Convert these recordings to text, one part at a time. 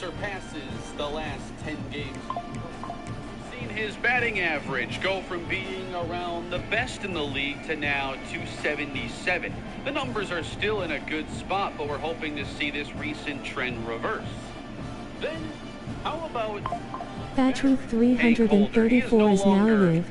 surpasses the last 10 games. Seen his batting average go from being around the best in the league to now 277. The numbers are still in a good spot, but we're hoping to see this recent trend reverse. Then, how about Battruth 334 is now live.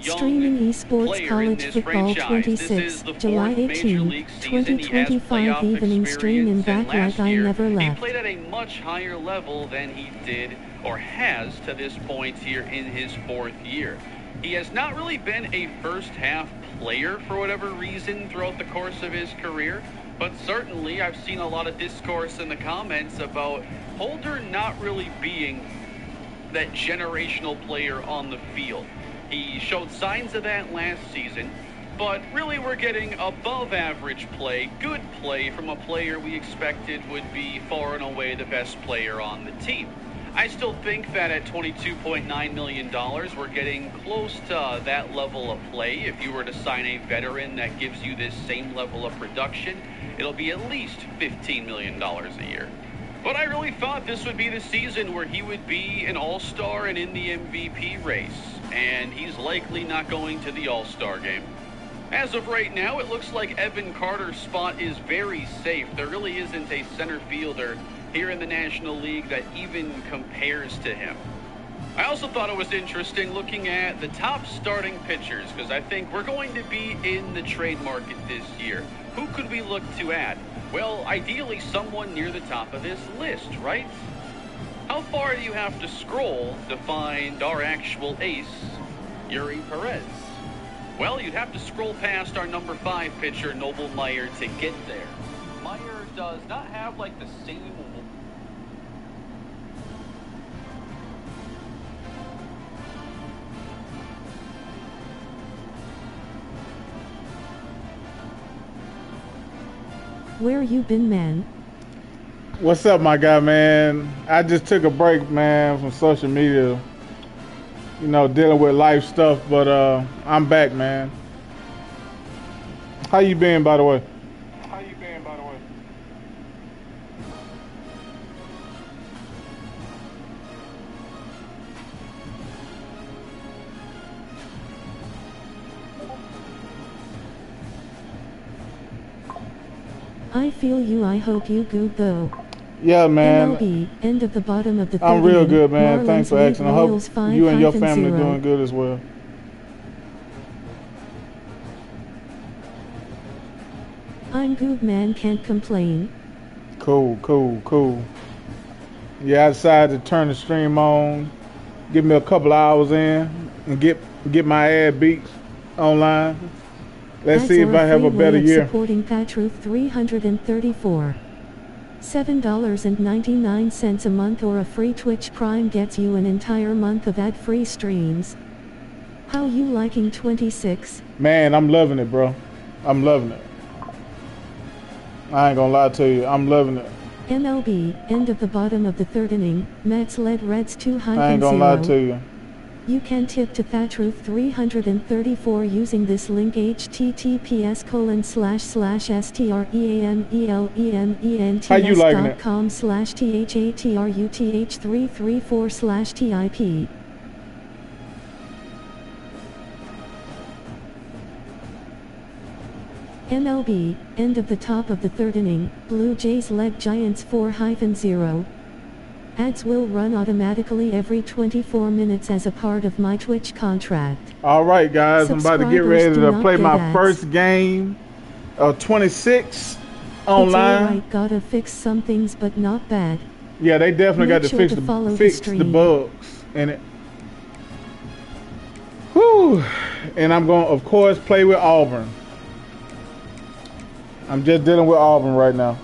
Streaming esports college football 26, July 18, 2025 evening stream in back like I never left. He played at a much higher level than he did or has to this point here in his 4th year. He has not really been a first half player for whatever reason throughout the course of his career, but certainly I've seen a lot of discourse in the comments about Holder not really being that generational player on the field. He showed signs of that last season, but really we're getting above average play, good play from a player we expected would be far and away the best player on the team. I still think that at $22.9 million, we're getting close to that level of play. If you were to sign a veteran that gives you this same level of production, it'll be at least $15 million a year. But I really thought this would be the season where he would be an all-star and in the MVP race, and he's likely not going to the all-star game. As of right now, it looks like Evan Carter's spot is very safe. There really isn't a center fielder here in the National League that even compares to him. I also thought it was interesting looking at the top starting pitchers, because I think we're going to be in the trade market this year. Who could we look to add? Well, ideally someone near the top of this list, right? How far do you have to scroll to find our actual ace, Yuri Perez? Well, you'd have to scroll past our number 5 pitcher, Noble Meyer, to get there. Meyer does not have like the same... Where you been, man? What's up, my guy, man? I just took a break, man, from social media. You know, dealing with life stuff, but I'm back, man. How you been, by the way? I feel you. I hope you good though. Yeah, man. MLB, end of the bottom of the I'm real inning, good, man. Marlins Thanks for asking. I hope Royals 5 you and your family 0. doing good as well. I'm good, man. Can't complain. Cool, cool, cool. Yeah, I decided to turn the stream on, give me a couple hours in, and get my ass beat online. Let's see if I have a better year. Supporting Battruth 334. $7.99 a month or a free Twitch Prime gets you an entire month of ad-free streams. How you liking 26? Man, I'm loving it, bro. I'm loving it. I ain't gonna lie to you. I'm loving it. MLB, end of the bottom of the 3rd inning, Mets led Reds 2-0. I ain't gonna lie to you. You can tip to Battruth 334 using this link https://streamelements.com/THATRUTH334/TIP. MLB, end of the top of the 3rd inning, Blue Jays led Giants 4-0. Ads will run automatically every 24 minutes as a part of my Twitch contract. All right, guys, I'm about to get ready to play my ads. first game of 26 online. It's alright, gotta fix some things, but not bad. Yeah, they definitely got to Sure fix to the bugs in it. Whew. And I'm going to, of course, play with Auburn. I'm just dealing with Auburn right now.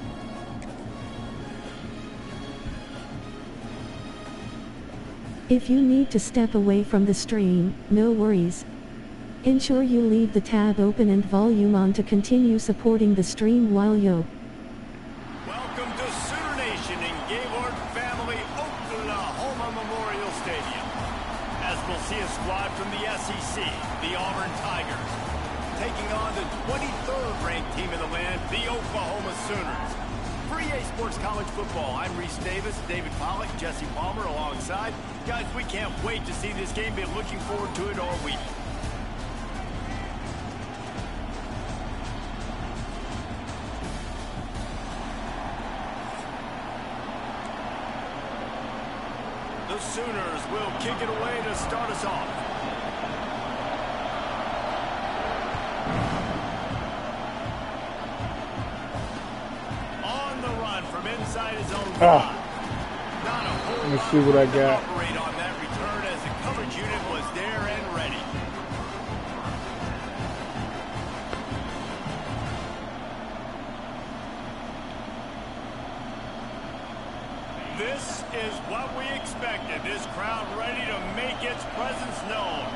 If you need to step away from the stream, no worries. Ensure you leave the tab open and volume on to continue supporting the stream while you. Welcome to Sooner Nation in Gaylord Family Oklahoma Memorial Stadium. As we'll see a squad from the SEC, the Auburn Tigers, taking on the 23rd ranked team in the land, the Oklahoma Sooners. EA Sports College Football. I'm Reese Davis, David Pollack, Jesse Palmer alongside. Guys, we can't wait to see this game. Been looking forward to it all week. The Sooners will kick it away to start us off. On the run from inside his own line. Not a whole Let's see what I got. operate on that return as the coverage unit was there and ready. This is what we expected. This crowd ready to make its presence known.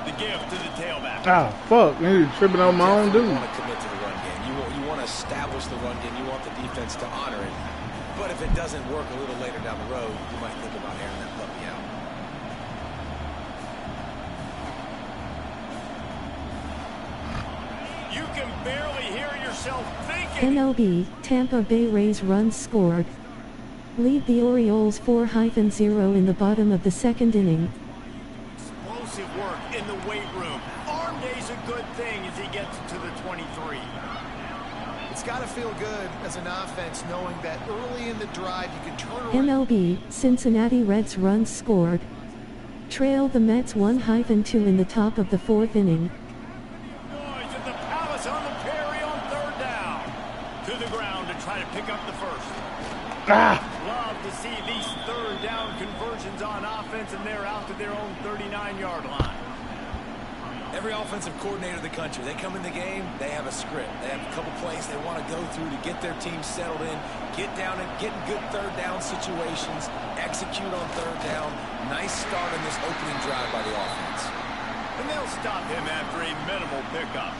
The gift to the tailback. Ah, fuck. He's tripping on my own dude. You want to commit to the run game. You want to establish the run game. You want the defense to honor it. But if it doesn't work a little later down the road, you might think about airing that puppy out. You can barely hear yourself thinking. MLB, Tampa Bay Rays runs scored. Lead the Orioles 4-0 in the bottom of the second inning. Explosive work in the weight room. Arm day's a good thing as he gets to the 23. It's got to feel good as an offense knowing that early in the drive you can turn around. MLB, Cincinnati Reds runs scored. Trail the Mets 1-2 in the top of the fourth inning. Noise at the Palace on the Perry on third down. To the ground to try to pick up the first. Love to see these third down conversions on offense, and they're out to their own 39-yard line. Every offensive coordinator in the country, they come in the game, they have a script. They have a couple plays they want to go through to get their team settled in, get down and get in good third down situations, execute on third down. Nice start on this opening drive by the offense. And they'll stop him after a minimal pickup.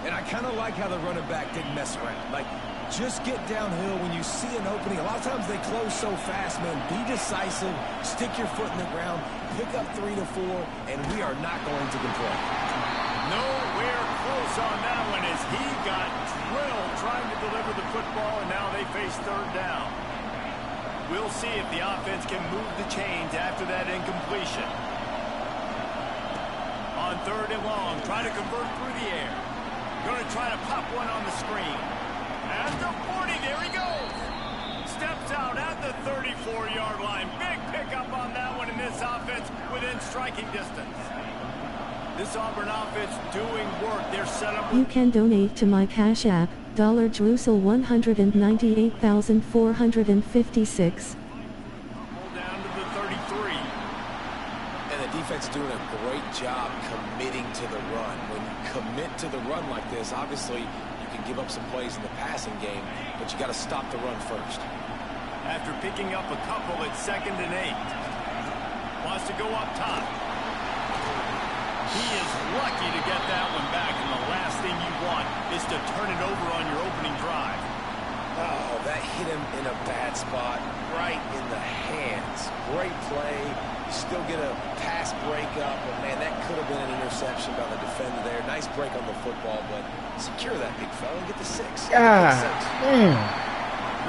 And I kind of like how the running back didn't mess around. Like, just get downhill when you see an opening. A lot of times they close so fast, man. Be decisive, stick your foot in the ground, pick up 3 to 4, and we are not going to complain. Nowhere close on that one as he got drilled trying to deliver the football, and now they face third down. We'll see if the offense can move the chains after that incompletion. On third and long, try to convert through the air. Going to try to pop one on the screen. At the 40, there he goes. Steps out at the 34-yard line. Big pickup on that one in this offense within striking distance. This Auburn offense doing work. They're set up. You can donate to my Cash App, $Drusel 198,456. Down to the 33. And the defense doing a great job committing to the run. When you commit to the run like this, obviously you can give up some plays in the passing game, but you got to stop the run first. After picking up a couple at 2nd and 8. Wants to go up top. He is lucky to get that one back, and the last thing you want is to turn it over on your opening drive. Oh, that hit him in a bad spot, right in the hands. Great play. Still get a pass break up, but man, that could have been an interception by the defender there. Nice break on the football, but secure that big fella and get the 6. God damn.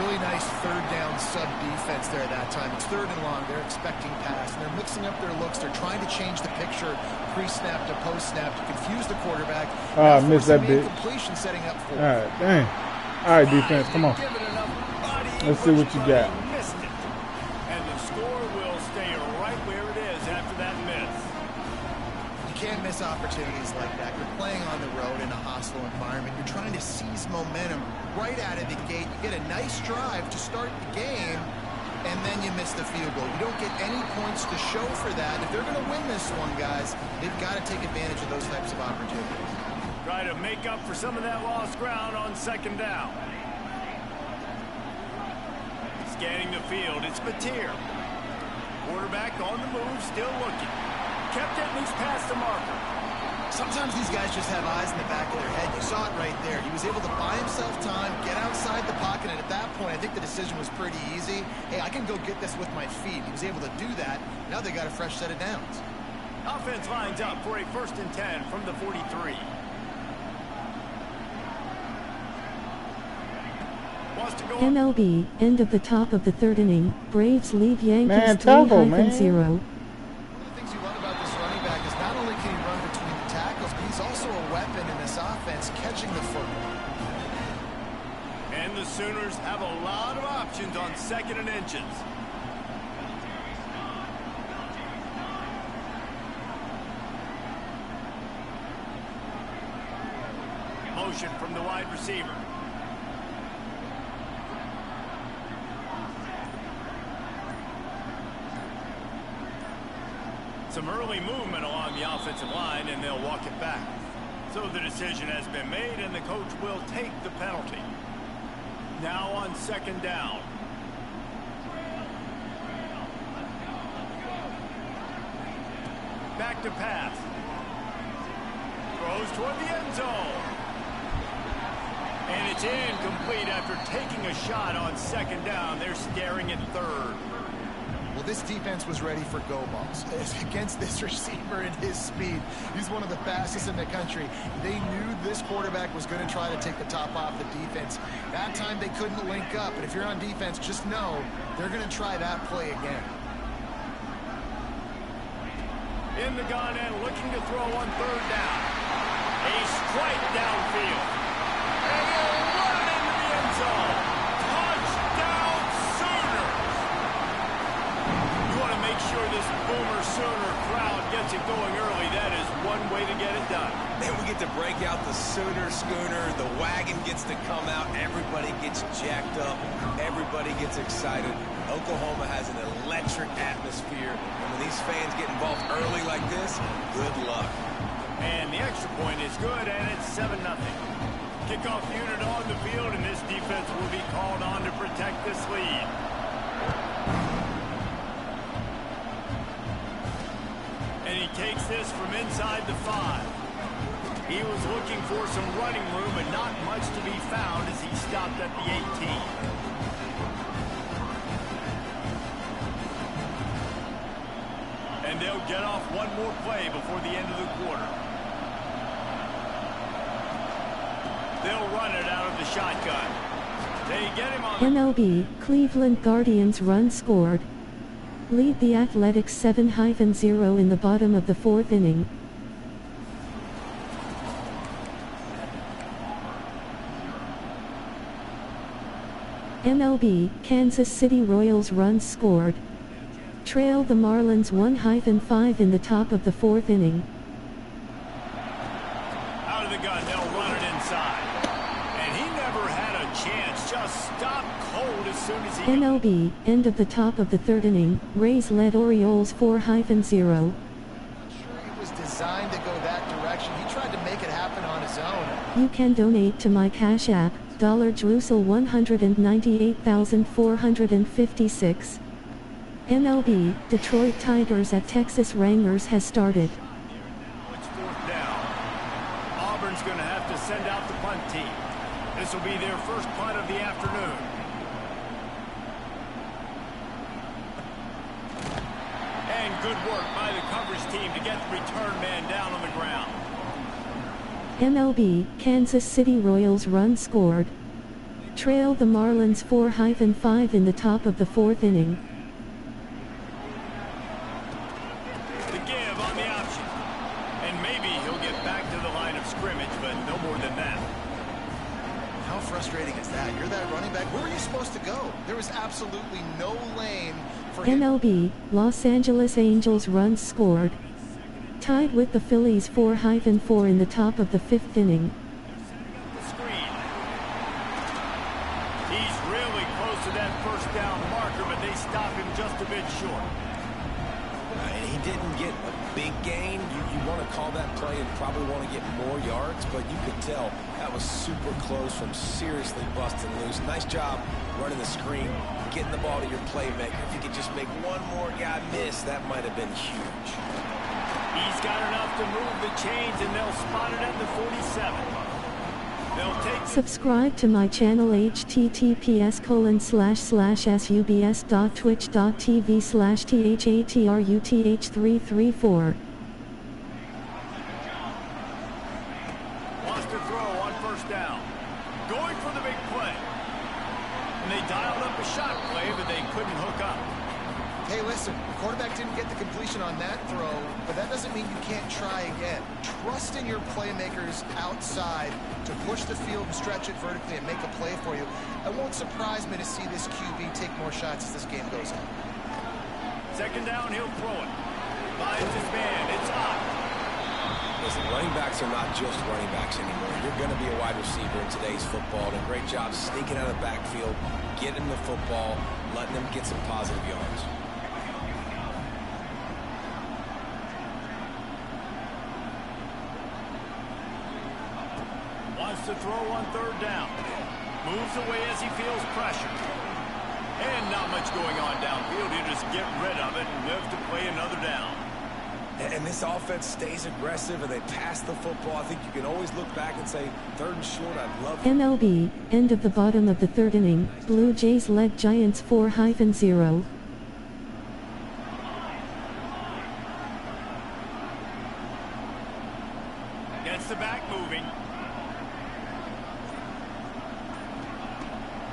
Really nice third down sub defense there at that time. It's third and long. They're expecting pass, and they're mixing up their looks. They're trying to change the picture pre-snap to post-snap to confuse the quarterback. I missed that bit. Completion setting up for. All right, dang. All right, defense, come on. Let's see what you got. Missed it. And the score will stay right where it is after that miss. You can't miss opportunities like that. You're playing on the road in a hostile environment. You're trying to seize momentum right out of the gate. You get a nice drive to start the game, and then you miss the field goal. You don't get any points to show for that. If they're going to win this one, guys, they've got to take advantage of those types of opportunities. Try to make up for some of that lost ground on 2nd down. Scanning the field, it's Mateer. Quarterback on the move, still looking. Kept it, and he's past the marker. Sometimes these guys just have eyes in the back of their head. You saw it right there. He was able to buy himself time, get outside the pocket, and at that point, I think the decision was pretty easy. Hey, I can go get this with my feet. He was able to do that. Now they got a fresh set of downs. Offense lines up for a 1st and 10 from the 43. Wants to go MLB, end of the top of the third inning. Braves lead Yankees Man, tackle, man. 3-0. One of the things you love about this running back is not only can he run between the tackles, but he's also a weapon in this offense, catching the football. And the Sooners have a lot of options on second and inches. Motion from the wide receiver. Some early movement along the offensive line, and they'll walk it back. So the decision has been made, and the coach will take the penalty. Now on second down. Back to pass. Throws toward the end zone. And it's incomplete after taking a shot on second down. They're staring at third. Well, this defense was ready for go balls. Against this receiver and his speed, he's one of the fastest in the country. They knew this quarterback was going to try to take the top off the defense. That time they couldn't link up, but if you're on defense, just know they're going to try that play again. In the gun and looking to throw on third down. A strike downfield. And he'll run it into the end zone. Touchdown Sooners! You want to make sure this Boomer Sooner crowd gets it going early. That is one way to get it done. Then we get to break out the Sooner schooner. The wagon gets to come out. Everybody gets jacked up. Everybody gets excited. Oklahoma has an electric atmosphere. And when these fans get involved early like this, good luck. And the extra point is good, and it's 7-0. Kickoff unit on the field, and this defense will be called on to protect this lead. And he takes this from inside the 5. He was looking for some running room, and not much to be found as he stopped at the 18. And they'll get off one more play before the end of the quarter. They'll run it out of the shotgun. They get him on MLB, Cleveland Guardians run scored. Lead the Athletics 7-0 in the bottom of the fourth inning. MLB, Kansas City Royals runs scored. Trail the Marlins 1-5 in the top of the fourth inning. out of the gun. They'll run it inside. And he never had a chance. Just stopped cold as soon as he... MLB, end of the top of the third inning. Rays led Orioles 4-0. I'm sure he was designed to go that direction. He tried to make it happen on his own. You can donate to my Cash App, $Drusel 198,456. MLB, Detroit Tigers at Texas Rangers has started. It's fourth down. Auburn's going to have to send out the punt team. This will be their first punt of the afternoon. And good work by the coverage team to get the return man down on the ground. MLB, Kansas City Royals run scored. Trail the Marlins 4-5 in the top of the fourth inning. The give on the option. And maybe he'll get back to the line of scrimmage, but no more than that. How frustrating is that? You're that running back. Where were you supposed to go? There was absolutely no lane for him. MLB, Los Angeles Angels runs scored. Tied with the Phillies 4-4 in the top of the fifth inning. The screen. He's really close to that first down marker, but they stop him just a bit short. And he didn't get a big gain. You want to call that play and probably want to get more yards, but you could tell that was super close from seriously busting loose. Nice job running the screen, getting the ball to your playmaker. If you could just make one more guy miss, that might have been huge. He's got enough to move the chains, and they'll spot it at the 47. They'll take... Subscribe to my channel https://subs.twitch.tv/THATRUTH334. Wants to throw on first down. Going for the big play. they couldn't hook up. Hey, listen, the quarterback didn't get the completion on that throw, but that doesn't mean you can't try again. Trust in your playmakers outside to push the field and stretch it vertically and make a play for you. It won't surprise me to see this QB take more shots as this game goes on. Second down, he'll throw it. Finds his man. It's hot. Listen, running backs are not just running backs anymore. You're going to be a wide receiver in today's football. And a great job sneaking out of the backfield, getting the football, letting them get some positive yards. Wants to throw on third down. Moves away as he feels pressure. And not much going on downfield. He'll just get rid of it and live to play another down. And this offense stays aggressive and they pass the football. I think you can always look back and say, third and short, I'd love to. MLB, end of the bottom of the third inning, Blue Jays led Giants 4-0. Gets the back moving.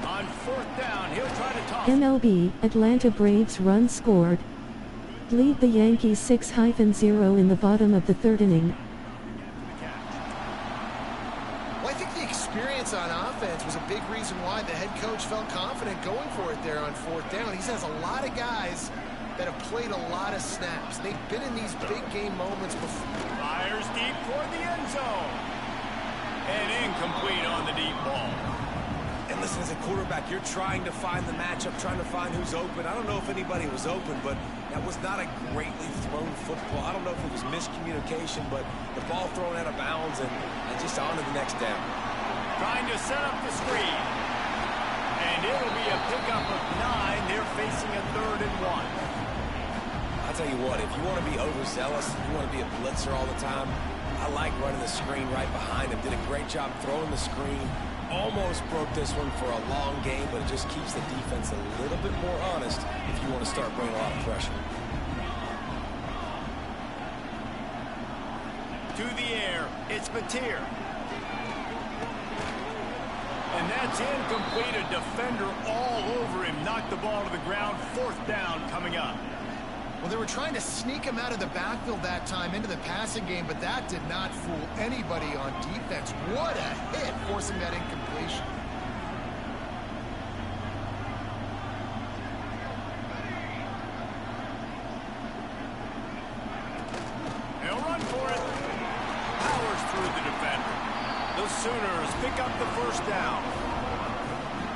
On fourth down, he'll try to toss. MLB, Atlanta Braves run scored. Lead the Yankees 6-0 in the bottom of the third inning. Well, I think the experience on offense was a big reason why the head coach felt confident going for it there on fourth down. He has a lot of guys that have played a lot of snaps. They've been in these big game moments before. Fires deep toward the end zone. And incomplete on the deep ball. And listen, as a quarterback, you're trying to find the matchup, trying to find who's open. I don't know if anybody was open, but that was not a greatly thrown football. I don't know if it was miscommunication, but the ball thrown out of bounds and just on to the next down. Trying to set up the screen. And it'll be a pickup of 9. They're facing a 3rd and 1. I'll tell you what, if you want to be overzealous, if you want to be a blitzer all the time, I like running the screen right behind him. Did a great job throwing the screen. Almost broke this one for a long game, but it just keeps the defense a little bit more honest if you want to start bringing a lot of pressure. To the air, it's Mateer. And that's incomplete. A defender all over him. Knocked the ball to the ground. Fourth down coming up. Well, they were trying to sneak him out of the backfield that time into the passing game, but that did not fool anybody on defense. What a hit, forcing that incompletion. They'll run for it. Powers through the defender. The Sooners pick up the first down.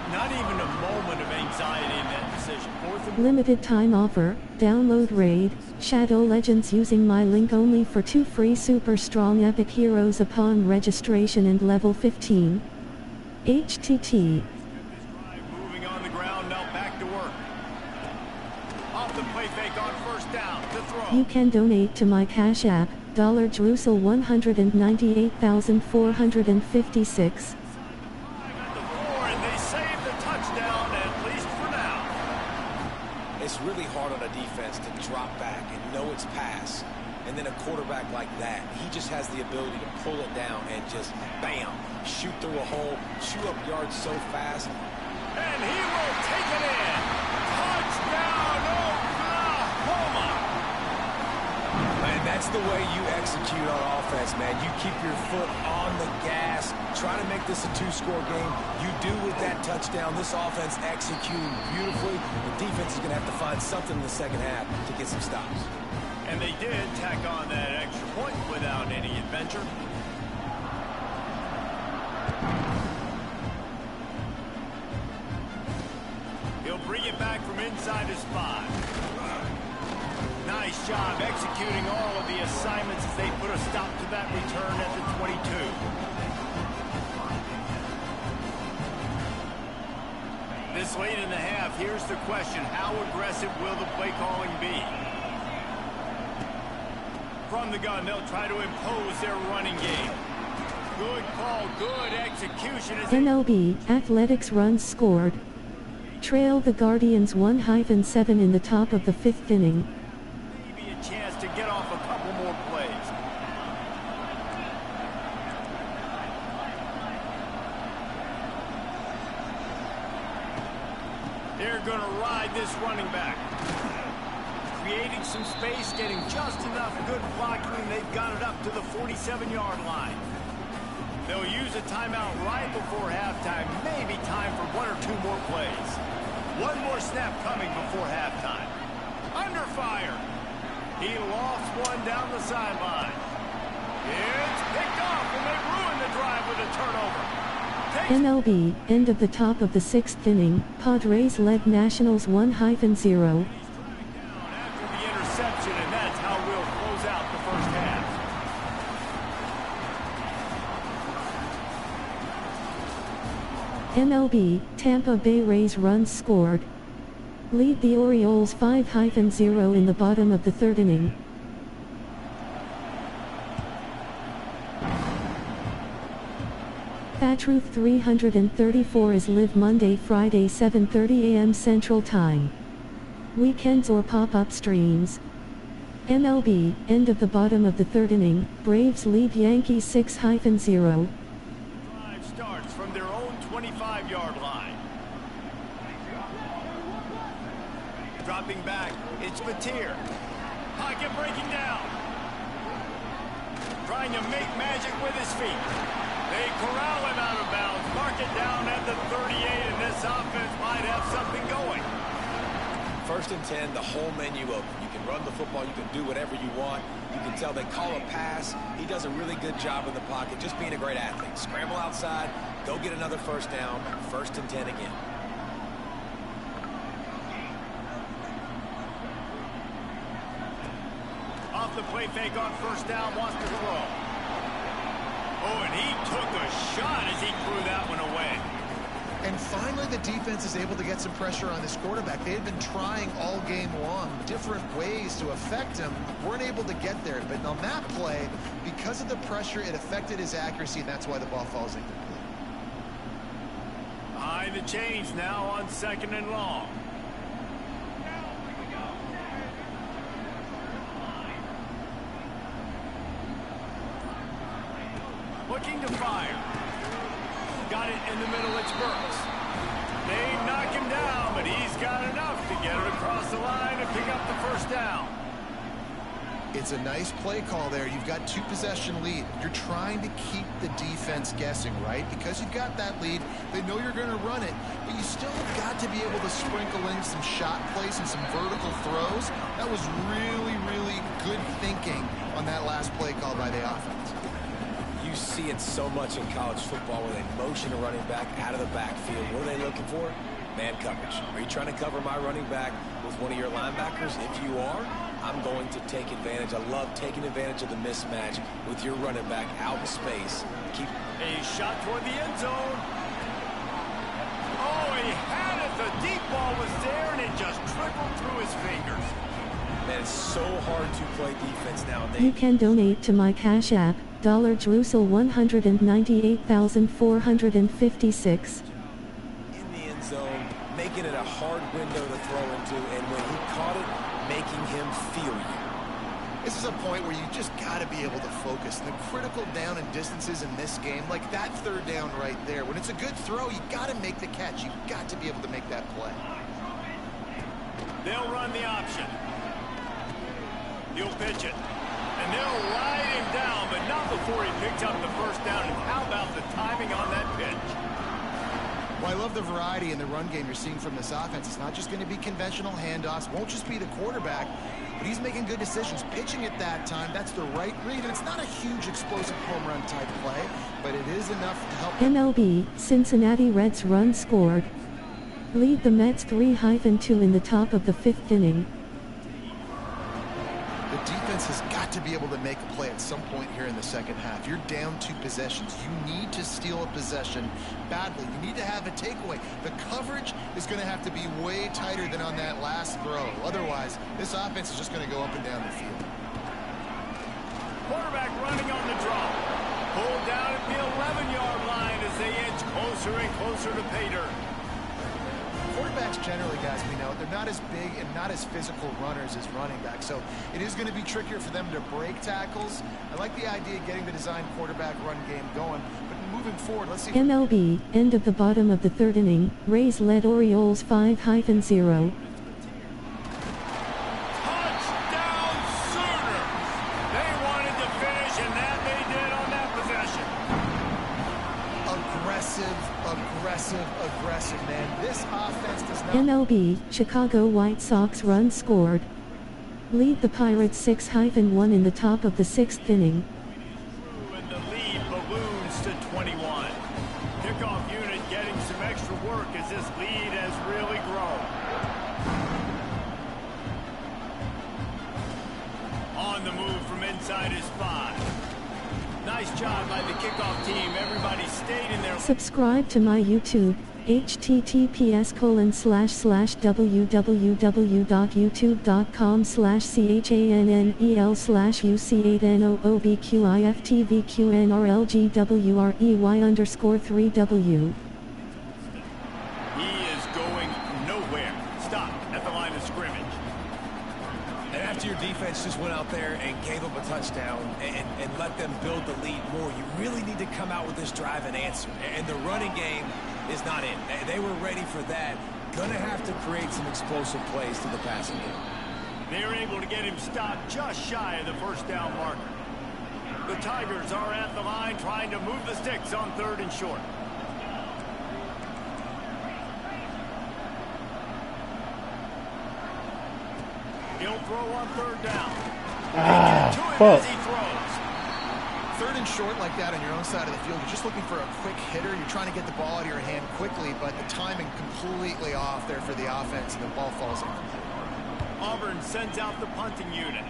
Not even a moment of anxiety in that decision. Limited time offer. Download Raid Shadow Legends using my link only for 2 free super strong epic heroes upon registration and level 15. HTT. Moving on the ground, now back to work. Off the play fake on first down to throw. You can donate to my Cash App, $Jerusalem 198,456. It's really hard on a defense to drop back and know it's pass. And then a quarterback like that, he just has the ability to pull it down and just, bam, shoot through a hole, shoot up yards so fast. And he will take it in. Touchdown, Oklahoma. And that's the way you execute on offense, man. You keep your foot on the gas, try to make this a 2-score game. You do with that touchdown. This offense executing beautifully. The defense is going to have to find something in the second half to get some stops. And they did tack on that extra point without any adventure. He'll bring it back from inside his 5. Nice job executing all of the assignments as they put a stop to that return at the 22. This late in the half, here's the question. How aggressive will the play calling be? From the gun, they'll try to impose their running game. Good call, good execution. MLB, Athletics runs scored. Trail the Guardians 1-7 in the top of the 5th inning. Maybe a chance to get off a couple more plays. They're going to ride this running back. Creating some space, getting just enough good blocking, and they've got it up to the 47-yard line. They'll use a timeout right before halftime. Maybe time for one or two more plays. One more snap coming before halftime. Under fire. He lost one down the sideline. It's picked off, and they ruined the drive with a turnover. MLB, end of the top of the 6th inning, Padres led Nationals 1-0. After the interception, and that's how we'll close out the first half. MLB, Tampa Bay Rays runs scored. Lead the Orioles 5-0 in the bottom of the 3rd inning. Truth 334 is live Monday, Friday 7:30 a.m. Central Time. Weekends or pop-up streams. MLB, end of the bottom of the 3rd inning, Braves lead Yankees 6-0. Drive starts from their own 25-yard line. Dropping back, it's Batir. Pocket breaking down. Trying to make magic with his feet. They corral him out of bounds, mark it down at the 38, and this offense might have something going. 1st and 10, the whole menu open. You can run the football, you can do whatever you want. You can tell they call a pass. He does a really good job in the pocket, just being a great athlete. Scramble outside, go get another 1st down, 1st and 10 again. Off the play fake on 1st down, wants to throw. Oh, and he took a shot as he threw that one away. And finally, the defense is able to get some pressure on this quarterback. They had been trying all game long, different ways to affect him. Weren't able to get there. But on that play, because of the pressure, it affected his accuracy, and that's why the ball falls incomplete. Behind the chains now on 2nd and long. Looking to fire. Got it in the middle, it's Burks. They knock him down, but he's got enough to get it across the line and pick up the 1st down. It's a nice play call there. You've got 2-possession lead. You're trying to keep the defense guessing, right? Because you've got that lead, they know you're going to run it, but you still have got to be able to sprinkle in some shot plays and some vertical throws. That was really, really good thinking on that last play call by the offense. You see it so much in college football where they motion a running back out of the backfield. What are they looking for? Man coverage. Are you trying to cover my running back with one of your linebackers? If you are, I'm going to take advantage. I love taking advantage of the mismatch with your running back out in space. Keep a shot toward the end zone. Oh, he had it. The deep ball was there, and it just trickled through his fingers. Man, it's so hard to play defense nowadays. You can donate to my Cash App, $Drusel 198,456. In the end zone, making it a hard window to throw into, and when he caught it, making him feel you. This is a point where you just got to be able to focus. The critical down and distances in this game, like that 3rd down right there, when it's a good throw, you got to make the catch. You've got to be able to make that play. They'll run the option. He'll pitch it. And they'll ride him down, but not before he picks up the 1st down. And how about the timing on that pitch? Well, I love the variety in the run game you're seeing from this offense. It's not just going to be conventional handoffs. Won't just be the quarterback, but he's making good decisions. Pitching at that time, that's the right read. And it's not a huge explosive home run type play, but it is enough to help. MLB, Cincinnati Reds run scored. Lead the Mets 3-2 in the top of the 5th inning. The defense has got to be able to make a play at some point here in the 2nd half. You're down 2 possessions. You need to steal a possession badly. You need to have a takeaway. The coverage is going to have to be way tighter than on that last throw. Otherwise, this offense is just going to go up and down the field. Quarterback running on the draw. Pulled down at the 11-yard line as they inch closer and closer to pay dirt. Quarterbacks generally, guys, we know, they're not as big and not as physical runners as running backs, so it is going to be trickier for them to break tackles. I like the idea of getting the design quarterback run game going, but moving forward, let's see. MLB, end of the bottom of the 3rd inning, Rays led Orioles 5-0. Aggressive, man. This offense does not... MLB, Chicago White Sox run scored. Lead the Pirates 6-1 in the top of the 6th inning. And the lead balloons to 21. Kickoff unit getting some extra work as this lead has really grown. On the move from inside his 5. Nice job by the kickoff team. Everybody stayed in there. Subscribe to my YouTube, https://www.youtube.com/CHANNEL/UCANOOBQIFTVQNRLGWREY_3W. He is going nowhere. Stop at the line of scrimmage. And after your defense just went out there and gave up a touchdown and let them build the lead more, you really need to come out with this drive and answer. And the running game is not in. They were ready for that. Gonna have to create some explosive plays to the passing game. They're able to get him stopped just shy of the first down marker. The Tigers are at the line trying to move the sticks on 3rd and short. He'll throw on 3rd down. Fuck. As he throws. 3rd and short like that on your own side of the field, you're just looking for a quick hitter. You're trying to get the ball out of your hand quickly, but the timing completely off there for the offense, and the ball falls incomplete. Auburn sends out the punting unit.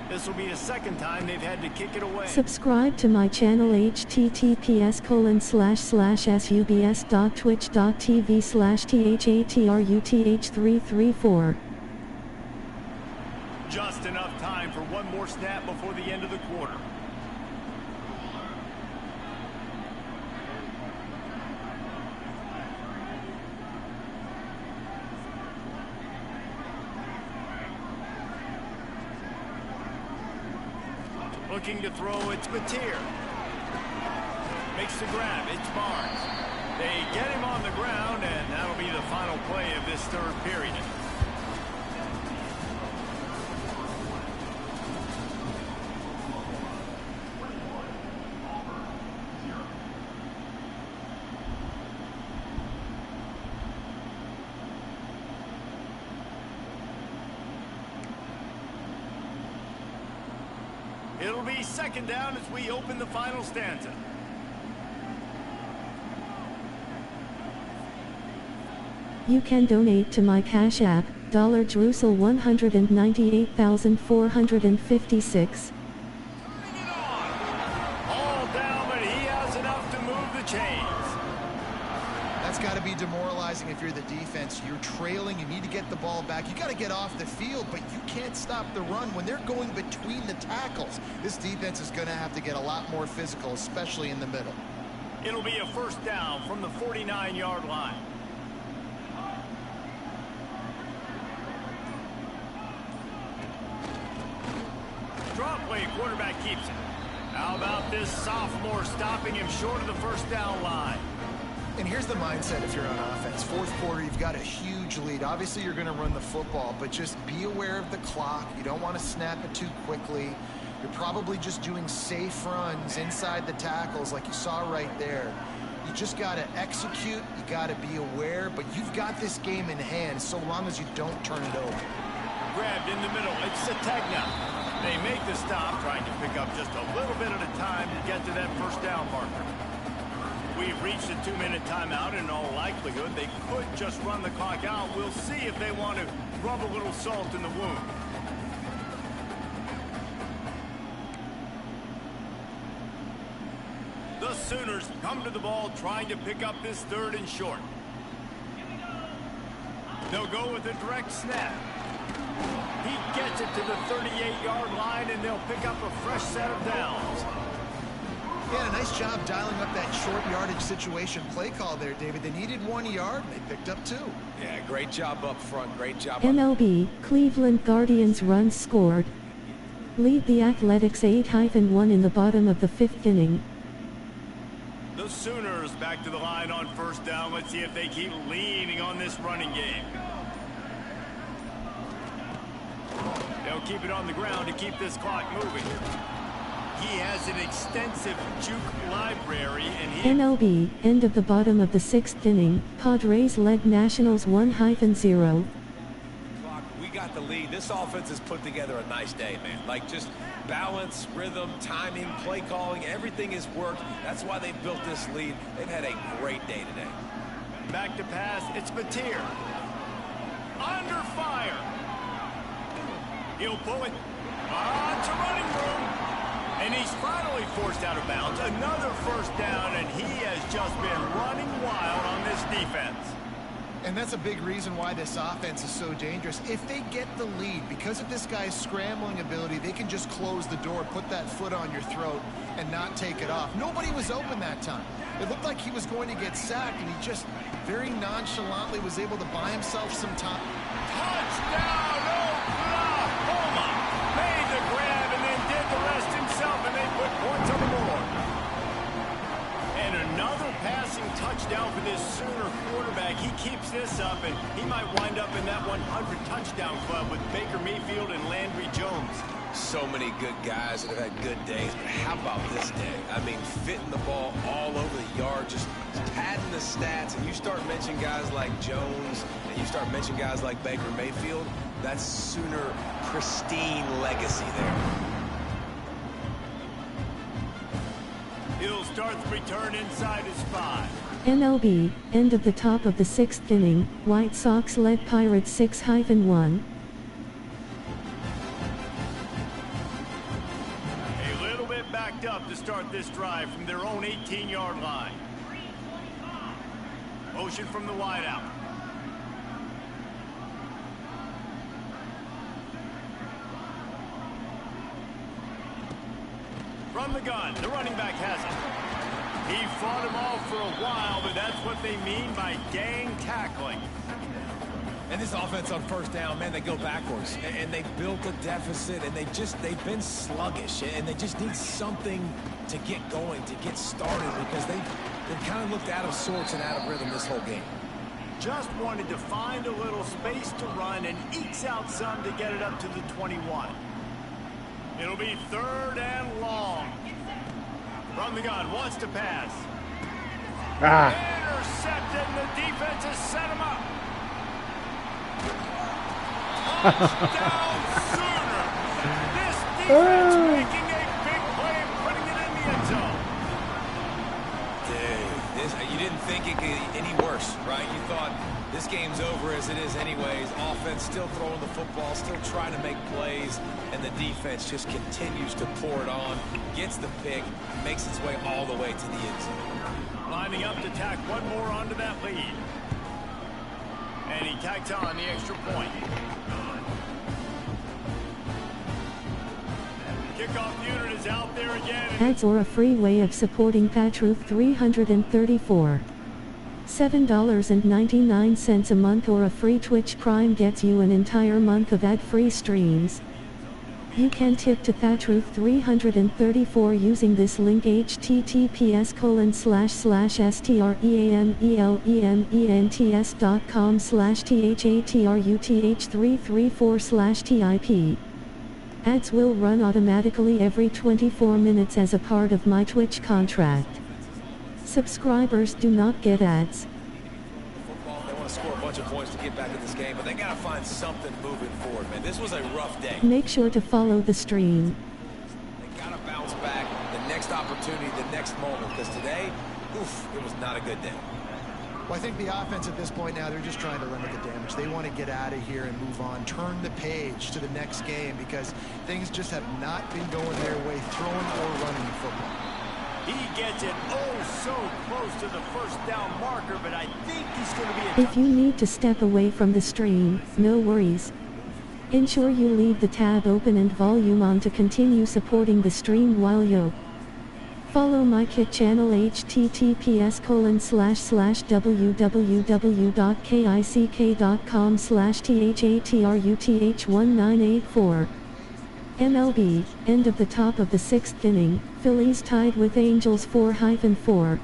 This will be the 2nd time they've had to kick it away. Subscribe to my channel https://subs.twitch.tv/THATRUTH334. Just enough time for one more snap before the end of the quarter. Looking to throw, it's Mateer. Makes the grab, it's Barnes. They get him on the ground, and that'll be the final play of this 3rd period. It'll be 2nd down as we open the final stanza. You can donate to my Cash App, $198,456. All down, but he has enough to move the chains. That's got to be demoralizing if you're the defense. You're trailing, you need to get the ball back. You got to get off the field, but you can't stop the run when they're going between the tackles. This defense is going to have to get a lot more physical, especially in the middle. It'll be a 1st down from the 49-yard line. Draw play, quarterback keeps it. How about this sophomore stopping him short of the 1st down line? And here's the mindset if you're on offense. 4th quarter, you've got a huge lead. Obviously, you're going to run the football, but just be aware of the clock. You don't want to snap it too quickly. You're probably just doing safe runs inside the tackles like you saw right there. You just got to execute. You got to be aware, but you've got this game in hand so long as you don't turn it over. Grabbed in the middle. It's Sategna. They make the stop, trying to pick up just a little bit at a time to get to that 1st down marker. We've reached a 2-minute timeout, and in all likelihood, they could just run the clock out. We'll see if they want to rub a little salt in the wound. The Sooners come to the ball, trying to pick up this 3rd and short. They'll go with a direct snap. He gets it to the 38-yard line, and they'll pick up a fresh set of downs. Yeah, a nice job dialing up that short yardage situation play call there, David. They needed 1 yard, and they picked up 2. Yeah, great job up front. Great job. MLB, Cleveland Guardians runs scored. Lead the Athletics 8-1 in the bottom of the 5th inning. The Sooners back to the line on 1st down. Let's see if they keep leaning on this running game. They'll keep it on the ground to keep this clock moving. He has an extensive juke library, and MLB, end of the bottom of the 6th inning, Padres led Nationals 1-0. We got the lead. This offense has put together a nice day, man. Like, just balance, rhythm, timing, play calling, everything has worked. That's why they built this lead. They've had a great day today. Back to pass, it's Mateer. Under fire. He'll pull it to running room. And he's finally forced out of bounds. Another first down, and he has just been running wild on this defense. And that's a big reason why this offense is so dangerous. If they get the lead, because of this guy's scrambling ability, they can just close the door, put that foot on your throat, and not take it off. Nobody was open that time. It looked like he was going to get sacked, and he just very nonchalantly was able to buy himself some time. Touchdown, Oklahoma! Made the grab and then did the rest himself, and they put points on the board. And another passing touchdown for this Sooner quarterback. He keeps this up, and he might wind up in that 100 touchdown club with Baker Mayfield and Landry Jones. So many good guys that have had good days, but how about this day? I mean, fitting the ball all over the yard, just padding the stats, and you start mentioning guys like Jones, and you start mentioning guys like Baker Mayfield, that's Sooner pristine legacy there. He'll start the return inside his 5. MLB, end of the top of the 6th inning, White Sox led Pirates 6-1. A little bit backed up to start this drive from their own 18-yard line. Motion from the wideout. From the gun, the running back has it. He fought him off for a while, but that's what they mean by gang tackling. And this offense on first down, man, they go backwards. And they built a deficit, and they've been sluggish. And they just need something to get going, to get started, because they've kind of looked out of sorts and out of rhythm this whole game. Just wanted to find a little space to run and ekes out some to get it up to the 21. It'll be 3rd and long. From the gun, wants to pass. Intercepted, and the defense has set him up. Touchdown, Sooner. This defense making a big play and putting it in the end zone. Dude, you didn't think it could get any worse, right? You thought this game's over as it is anyways. Offense still throwing the football, still trying to make plays, and the defense just continues to pour it on, gets the pick, makes its way all the way to the end zone. Lining up to tack one more onto that lead. And he tacks on the extra point. Kickoff unit is out there again. Ads or a free way of supporting Patruth 334. $7.99 a month or a free Twitch Prime gets you an entire month of ad-free streams. You can tip to Patruth 334 using this link https://streaments.com/THATRUTH334/TIP. Ads will run automatically every 24 minutes as a part of my Twitch contract. Subscribers do not get ads. They want to score a bunch of points to get back in this game, but they got to find something moving forward, man. This was a rough day. Make sure to follow the stream. They got to bounce back the next opportunity, the next moment, because today, it was not a good day. Well, I think the offense at this point now, they're just trying to limit the damage. They want to get out of here and move on, turn the page to the next game, because things just have not been going their way, throwing or running the football. He gets it so close to the first down marker, but I think he's going to be a... If you need to step away from the stream, no worries. Ensure you leave the tab open and volume on to continue supporting the stream while you follow my kit channel https://www.kick.com/THATRUTH1984. MLB, end of the top of the 6th inning, Phillies tied with Angels 4-4. You're going to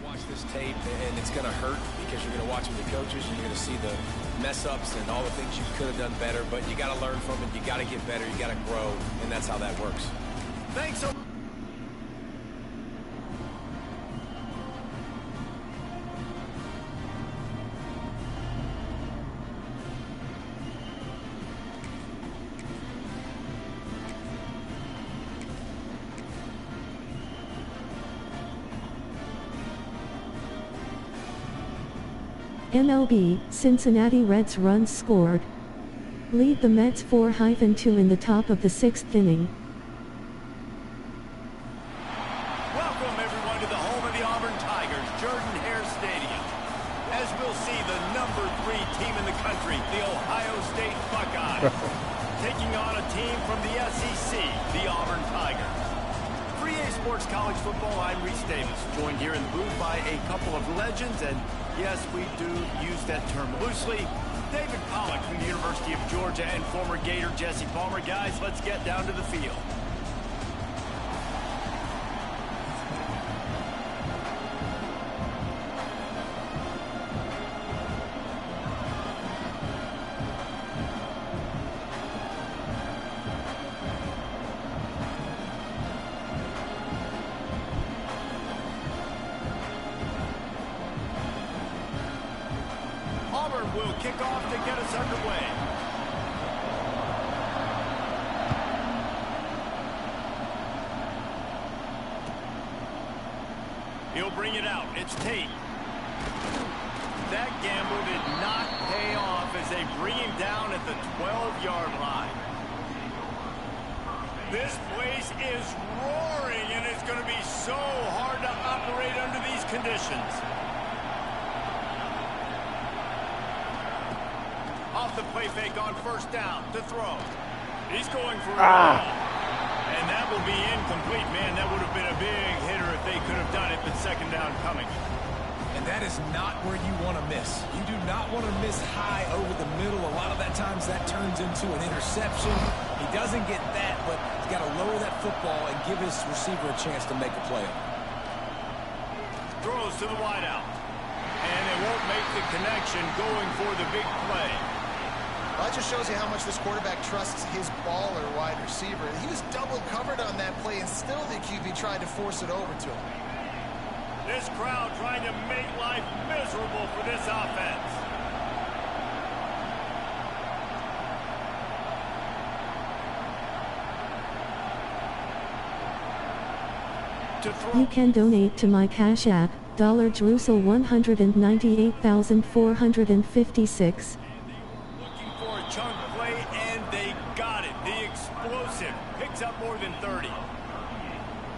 watch this tape, and it's going to hurt because you're going to watch the coaches, and you're going to see the mess-ups and all the things you could have done better, but you got to learn from it, you got to get better, you got to grow, and that's how that works. Thanks so much. MLB, Cincinnati Reds runs scored. Lead the Mets 4-2 in the top of the 6th inning. Welcome everyone to the home of the Auburn Tigers, Jordan-Hare Stadium. As we'll see, the number 3 team in the country, the Ohio State Buckeyes, taking on a team from the SEC, the Auburn Tigers. For EA Sports College Football, I'm Reese Davis, joined here in the booth by a couple of legends, and yes, we do use that term loosely. David Pollack from the University of Georgia and former Gator Jesse Palmer. Guys, let's get down to the field. Auburn will kick off to get us underway. He'll bring it out. It's Tate. That gamble did not pay off as they bring him down at the 12-yard line. This place is roaring, and it's going to be so hard to operate under these conditions. Off the play fake on first down to throw. He's going for a ball. And that will be incomplete. Man, that would have been a big hitter if they could have done it, but second down coming. And that is not where you want to miss. You do not want to miss high over the middle. A lot of that times that turns into an interception. He doesn't get that, but he's got to lower that football and give his receiver a chance to make a play. Throws to the wideout. And they won't make the connection going for the big play. Well, that just shows you how much this quarterback trusts his baller wide receiver. He was double covered on that play, and still the QB tried to force it over to him. This crowd trying to make life miserable for this offense. You can donate to my Cash App, $Drusel 198,456. Looking for a chunk play, and they got it. The explosive picks up more than 30.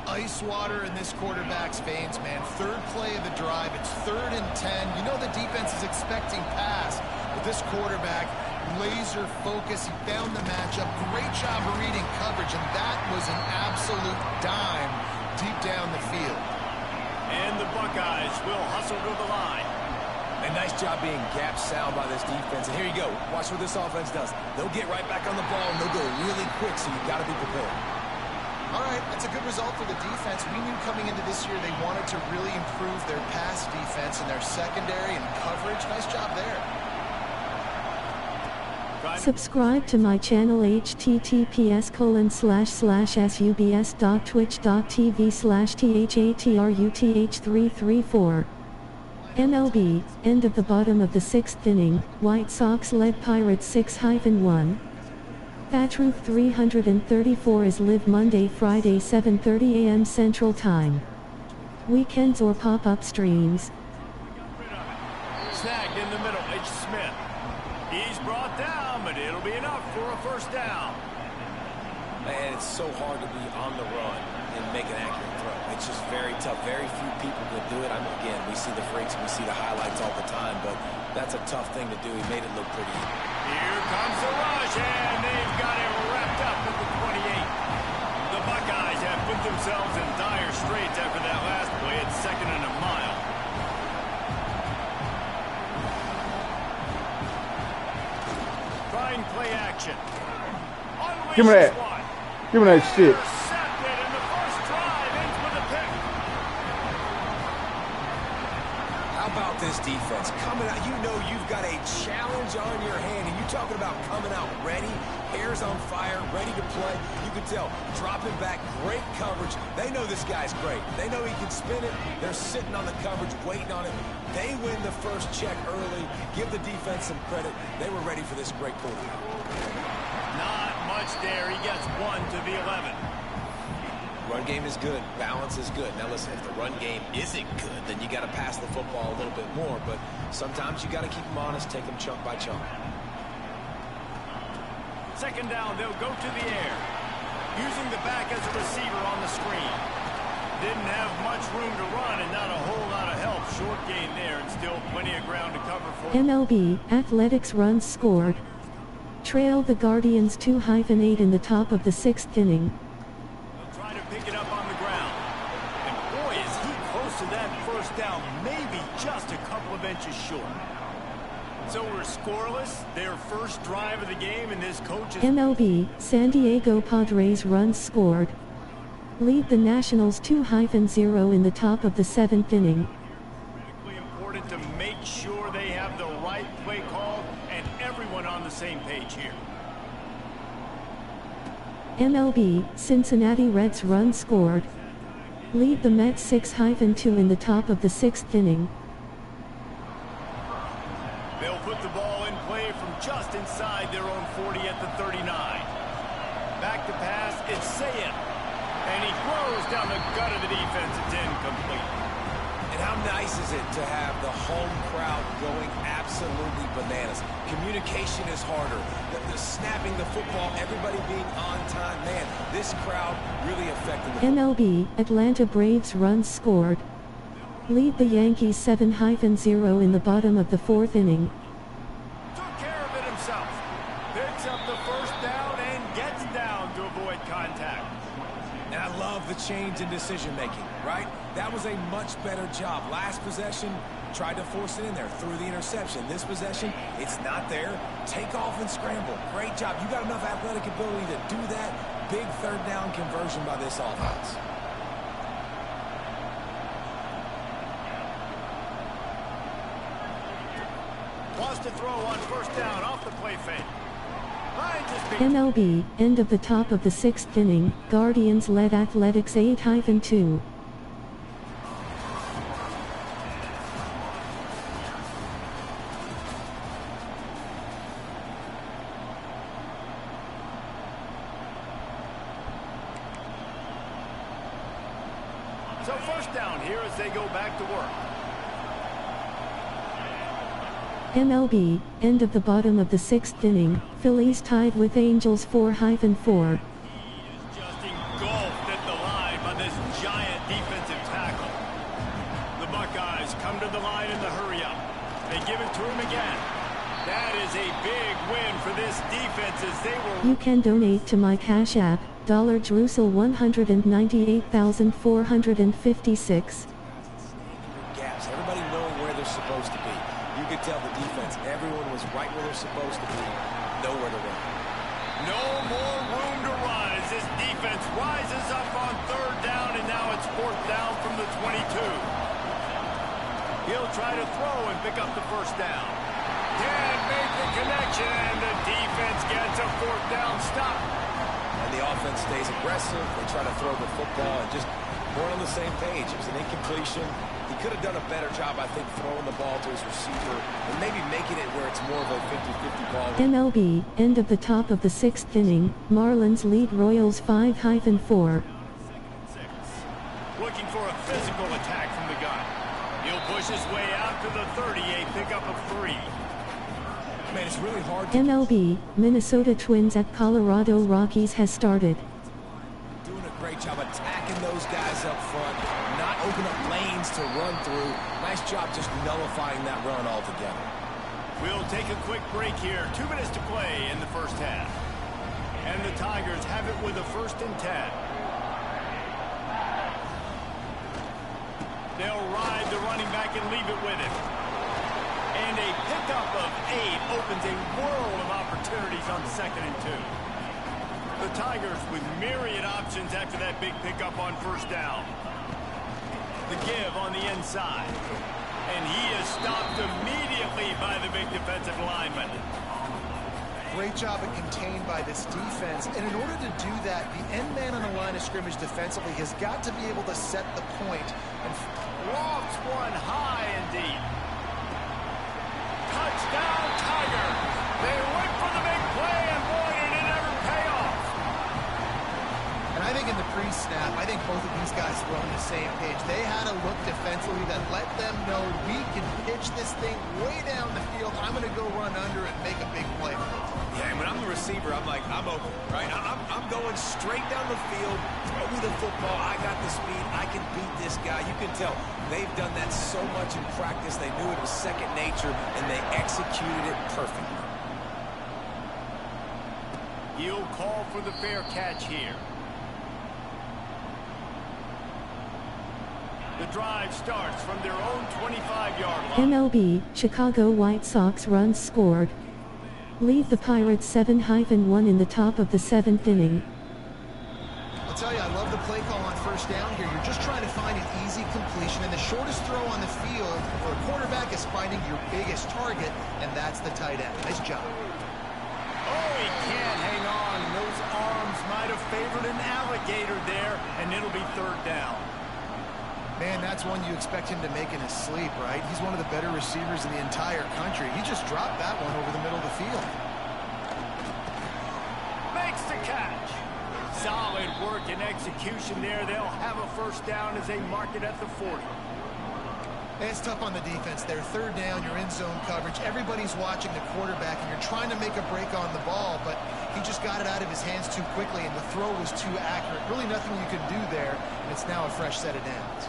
Ice water in this quarterback's veins, man. Third play of the drive. It's 3rd and 10. You know the defense is expecting pass, but this quarterback, laser focus. He found the matchup. Great job of reading coverage, and that was an absolute dime deep down the field. And the Buckeyes will hustle to the line. A nice job being gap sound by this defense. And here you go. Watch what this offense does. They'll get right back on the ball, and they'll go really quick, so you've got to be prepared. All right, that's a good result for the defense. We knew coming into this year they wanted to really improve their pass defense and their secondary and coverage. Nice job there. Subscribe to my channel https://subs.twitch.tv/THATRUTH334. MLB, end of the bottom of the 6th inning, White Sox led Pirates 6-1. THATRUTH 334 is live Monday, Friday 7:30 a.m. Central Time. Weekends or pop-up streams. Snagged in the middle, H. Smith. He's brought down, but it'll be enough for a first down. Man, it's so hard to be on the run and make an accurate throw. It's just very tough. Very few people can do it. I mean, again, we see the freaks, we see the highlights all the time, but that's a tough thing to do. He made it look pretty easy. Here comes the rush, and they've got him wrapped up at the 28. The Buckeyes have put themselves in dire straits after that last play at 2nd and a mile. Trying play action. Give me that. Give me that shit. Intercepted, and the first drive ends with a pick. How about this defense? Coming out, you know you've got a challenge on your hand, and you're talking about coming out ready. Hare hair's on fire, ready to play. You can tell, dropping back, great coverage. They know this guy's great. They know he can spin it. They're sitting on the coverage, waiting on it. They win the first check early. Give the defense some credit. They were ready for this great quarterback. Not much there. He gets 1 to the 11. Run game is good. Balance is good. Now listen, if the run game isn't good, then you got to pass the football a little bit more. But sometimes you got to keep them honest, take them chunk by chunk. Second down, they'll go to the air. Using the back as a receiver on the screen. Didn't have much room to run and not a whole lot of help. Short gain there and still plenty of ground to cover for MLB Athletics runs scored. Trail the Guardians 2-8 in the top of the 6th inning. Try to pick it up on the ground. And boy, is he close to that first down. Maybe just a couple of inches short. So we're scoreless. Their first drive of the game, and this coach is... MLB San Diego Padres runs scored. Lead the Nationals 2-0 in the top of the 7th inning. Critically important to make sure they have the right play call and everyone on the same page here. MLB Cincinnati Reds run scored. Lead the Mets 6-2 in the top of the 6th inning. They'll put the ball in play from just inside their own 40 at the 39. Back to pass, it's Sayem. And he throws down the gut of the defense. It's incomplete. And how nice is it to have the home crowd going absolutely bananas? Communication is harder. The snapping the football, everybody being on time. Man, this crowd really affecting the football. MLB Atlanta Braves runs scored. Lead the Yankees 7-0 in the bottom of the 4th inning. Took care of it himself. Picks up the first down and gets down to avoid contact. And I love the change in decision-making, right? That was a much better job. Last possession, tried to force it in there through the interception. This possession, it's not there. Take off and scramble. Great job. You got enough athletic ability to do that. Big third down conversion by this offense. Wants to throw on first down off the play fake. MLB, end of the top of the 6th inning, Guardians led Athletics 8-2. So first down here as they go back to work. MLB, end of the bottom of the 6th inning, Phillies tied with Angels 4-4. He is just engulfed at the line by this giant defensive tackle. The Buckeyes come to the line in the hurry-up. They give it to him again. That is a big win for this defense as they were... You can donate to my Cash App, $198,456. Gaps, everybody knowing where they're supposed to be. You could tell the defense, everyone was right where they're supposed to be, nowhere to run. No more room to run as this defense rises up on third down, and now it's fourth down from the 22. He'll try to throw and pick up the first down. Can't make the connection, and the defense gets a fourth down stop. And the offense stays aggressive. They try to throw the football and just weren't on the same page. It was an incompletion. He could have done a better job, I think, throwing the ball to his receiver and maybe making it where it's more of a 50-50 ball. MLB, end of the top of the 6th inning, Marlins lead Royals 5-4. Looking for a physical attack from the gun. He'll push his way out to the 38, pickup of 3. Man, it's really hard to... MLB, Minnesota Twins at Colorado Rockies has started. Doing a great job attacking those guys up front, not open up lanes to run through. Nice job just nullifying that run altogether. We'll take a quick break here. 2 minutes to play in the first half. And the Tigers have it with a 1st and 10. They'll ride the running back and leave it with him. And a pickup of 8 opens a world of opportunities on 2nd and 2. The Tigers with myriad options after that big pickup on first down. The give on the inside. And he is stopped immediately by the big defensive lineman. Great job at contained by this defense. And in order to do that, the end man on the line of scrimmage defensively has got to be able to set the point. And lofts one high and deep. Touchdown, Tigers. They went for the big play, and boy, did it ever pay off. And I think in the pre-snap, I think both of these guys were on the same page. They had a look defensively that let them know we can pitch this thing way down the field. I'm going to go run under and make a big play. Yeah, when I'm the receiver, I'm like, I'm open, right? I'm going straight down the field, throw me the football, I got the speed, I can beat this guy. You can tell they've done that so much in practice. They knew it was second nature, and they executed it perfectly. He'll call for the fair catch here. The drive starts from their own 25-yard line. MLB, Chicago White Sox runs scored. Lead the Pirates 7-1 in the top of the 7th inning. I'll tell you, I love the play call on first down here. You're just trying to find an easy completion, and the shortest throw on the field for a quarterback is finding your biggest target, and that's the tight end. Nice job. Oh, he can't hang on. Those arms might have favored an alligator there, and it'll be third down. Man, that's one you expect him to make in his sleep, right? He's one of the better receivers in the entire country. He just dropped that one over the middle of the field. Makes the catch. Solid work and execution there. They'll have a first down as they mark it at the 40. It's tough on the defense there. Third down, you're in zone coverage. Everybody's watching the quarterback, and you're trying to make a break on the ball, but he just got it out of his hands too quickly, and the throw was too accurate. Really nothing you can do there, and it's now a fresh set of downs.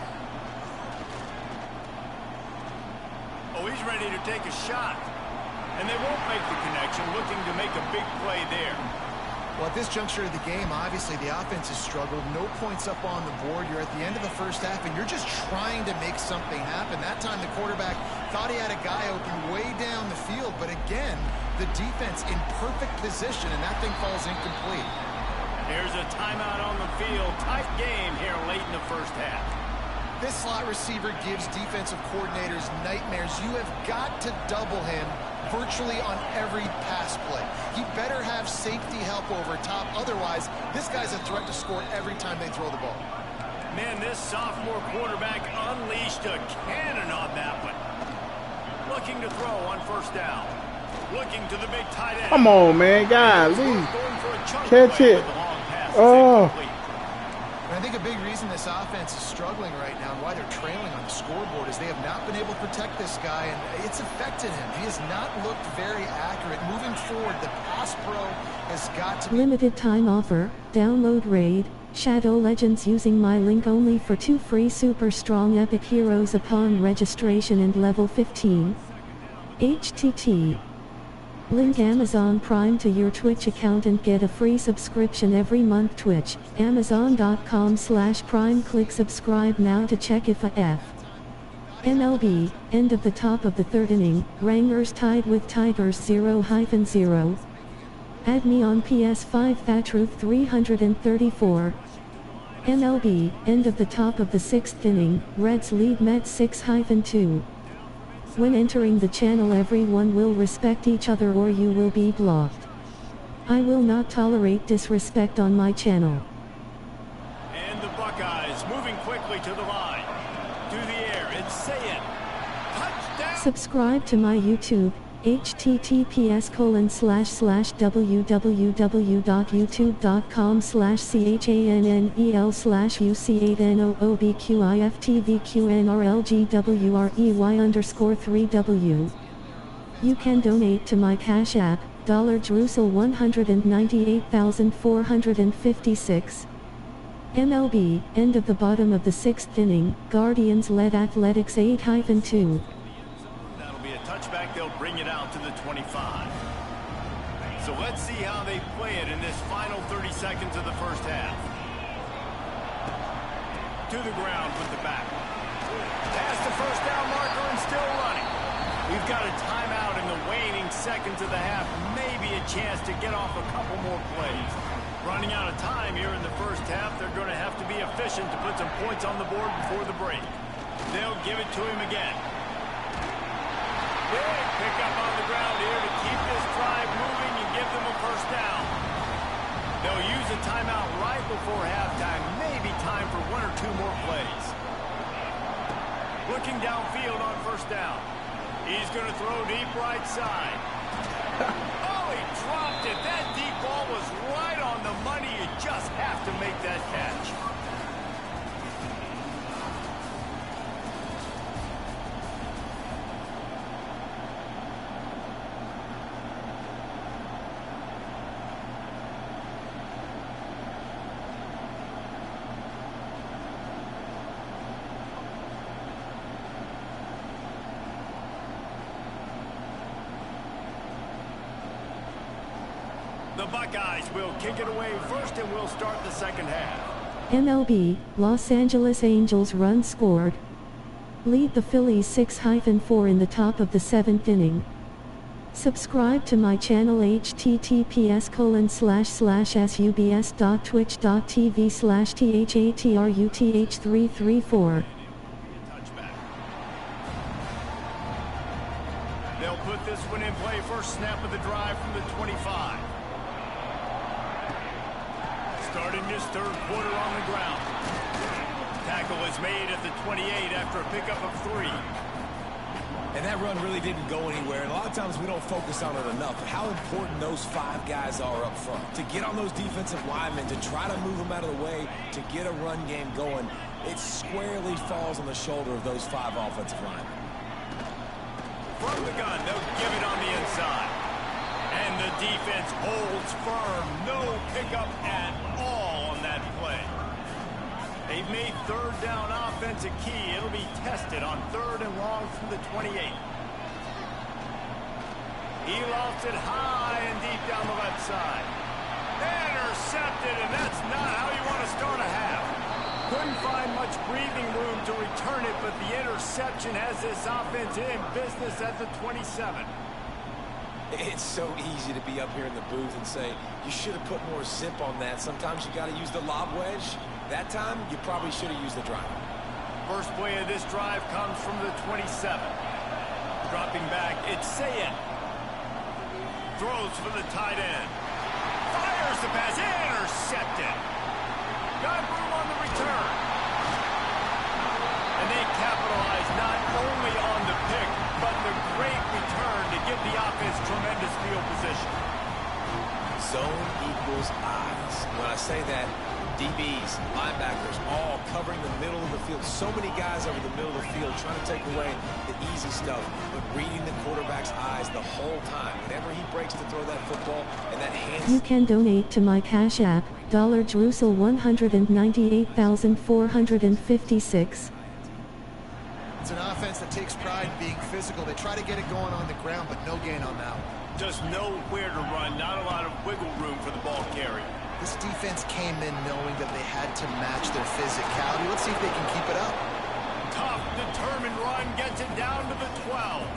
Oh, he's ready to take a shot. And they won't make the connection, looking to make a big play there. Well, at this juncture of the game, obviously the offense has struggled. No points up on the board. You're at the end of the first half, and you're just trying to make something happen. That time the quarterback thought he had a guy open way down the field, but again, the defense in perfect position, and that thing falls incomplete. There's a timeout on the field. Tight game here late in the first half. This slot receiver gives defensive coordinators nightmares. You have got to double him virtually on every pass play. He better have safety help over top. Otherwise, this guy's a threat to score every time they throw the ball. Man, this sophomore quarterback unleashed a cannon on that one. Looking to throw on first down. Looking to the big tight end. Come on, man. Golly. Catch it. Oh. And I think a big reason this offense is struggling right now and why they're trailing on the scoreboard is they have not been able to protect this guy, and it's affected him. He has not looked very accurate. Moving forward, the pass pro has got to be... Limited time offer. Download Raid Shadow Legends using my link only for 2 free super strong epic heroes upon registration and level 15. HTT. Link Amazon Prime to your Twitch account and get a free subscription every month. Twitch, Amazon.com/Prime. Click subscribe now to check if a MLB, end of the top of the 3rd inning, Rangers tied with Tigers 0-0. Add me on PS5 Thatruth 334. MLB, end of the top of the 6th inning, Reds lead Mets 6-2. When entering the channel, everyone will respect each other or you will be blocked. I will not tolerate disrespect on my channel. And the Buckeyes moving quickly to the line. To the air, it's Sayin. Touchdown! Subscribe to my YouTube, https://www.youtube.com/CHANNEL-OBQIFTVQNRLGWREY_3W. You can donate to my Cash App, $198,456. MLB, end of the bottom of the 6th inning, Guardians led Athletics 8-2. That'll be a touchback. They'll bring it out to the 25. So let's see how they play it in this final 30 seconds of the first half. To the ground with the back. Past the first down marker and still running. We've got a timeout in the waning seconds of the half. Maybe a chance to get off a couple more plays. Running out of time here in the first half. They're going to have to be efficient to put some points on the board before the break. They'll give it to him again. Big pickup on the ground here to keep this drive moving and give them a first down. They'll use a timeout right before halftime. Maybe time for one or two more plays. Looking downfield on first down. He's going to throw deep right side. Oh, he dropped it. That deep ball was right on the money. You just have to make that catch. The Buckeyes will kick it away first, and we'll start the second half. MLB, Los Angeles Angels run scored. Lead the Phillies 6-4 in the top of the 7th inning. Subscribe to my channel https://subs.twitch.tv/THATRUTH334. They'll put this one in play. First snap of the drive from the 25. Starting this third quarter on the ground. Tackle is made at the 28 after a pickup of 3. And that run really didn't go anywhere. And a lot of times we don't focus on it enough. How important those 5 guys are up front. To get on those defensive linemen, to try to move them out of the way, to get a run game going, it squarely falls on the shoulder of those 5 offensive linemen. From the gun, they'll give it on the inside. And the defense holds firm. No pickup at all on that play. They've made third down offense a key. It'll be tested on 3rd and long from the 28. He lost it high and deep down the left side. Intercepted, and that's not how you want to start a half. Couldn't find much breathing room to return it, but the interception has this offense in business at the 27. It's so easy to be up here in the booth and say, you should have put more zip on that. Sometimes you got to use the lob wedge. That time, you probably should have used the drive. First play of this drive comes from the 27. Dropping back, it's Sayed. Throws for the tight end. Fires the pass, intercepted. Got room on the return. And they capitalize not only on the pick, but the great return to give the offense tremendous field position. Zone equals eyes. When I say that, DBs, linebackers, all covering the middle of the field. So many guys over the middle of the field trying to take away the easy stuff, but reading the quarterback's eyes the whole time. Whenever he breaks to throw that football and that hand... You can donate to my Cash App, $Drusel 198,456. It's an offense that takes pride in being physical. They try to get it going on the ground, but no gain on that one. Just nowhere to run, not a lot of wiggle room for the ball carrier. This defense came in knowing that they had to match their physicality. Let's see if they can keep it up. Tough, determined run gets it down to the 12.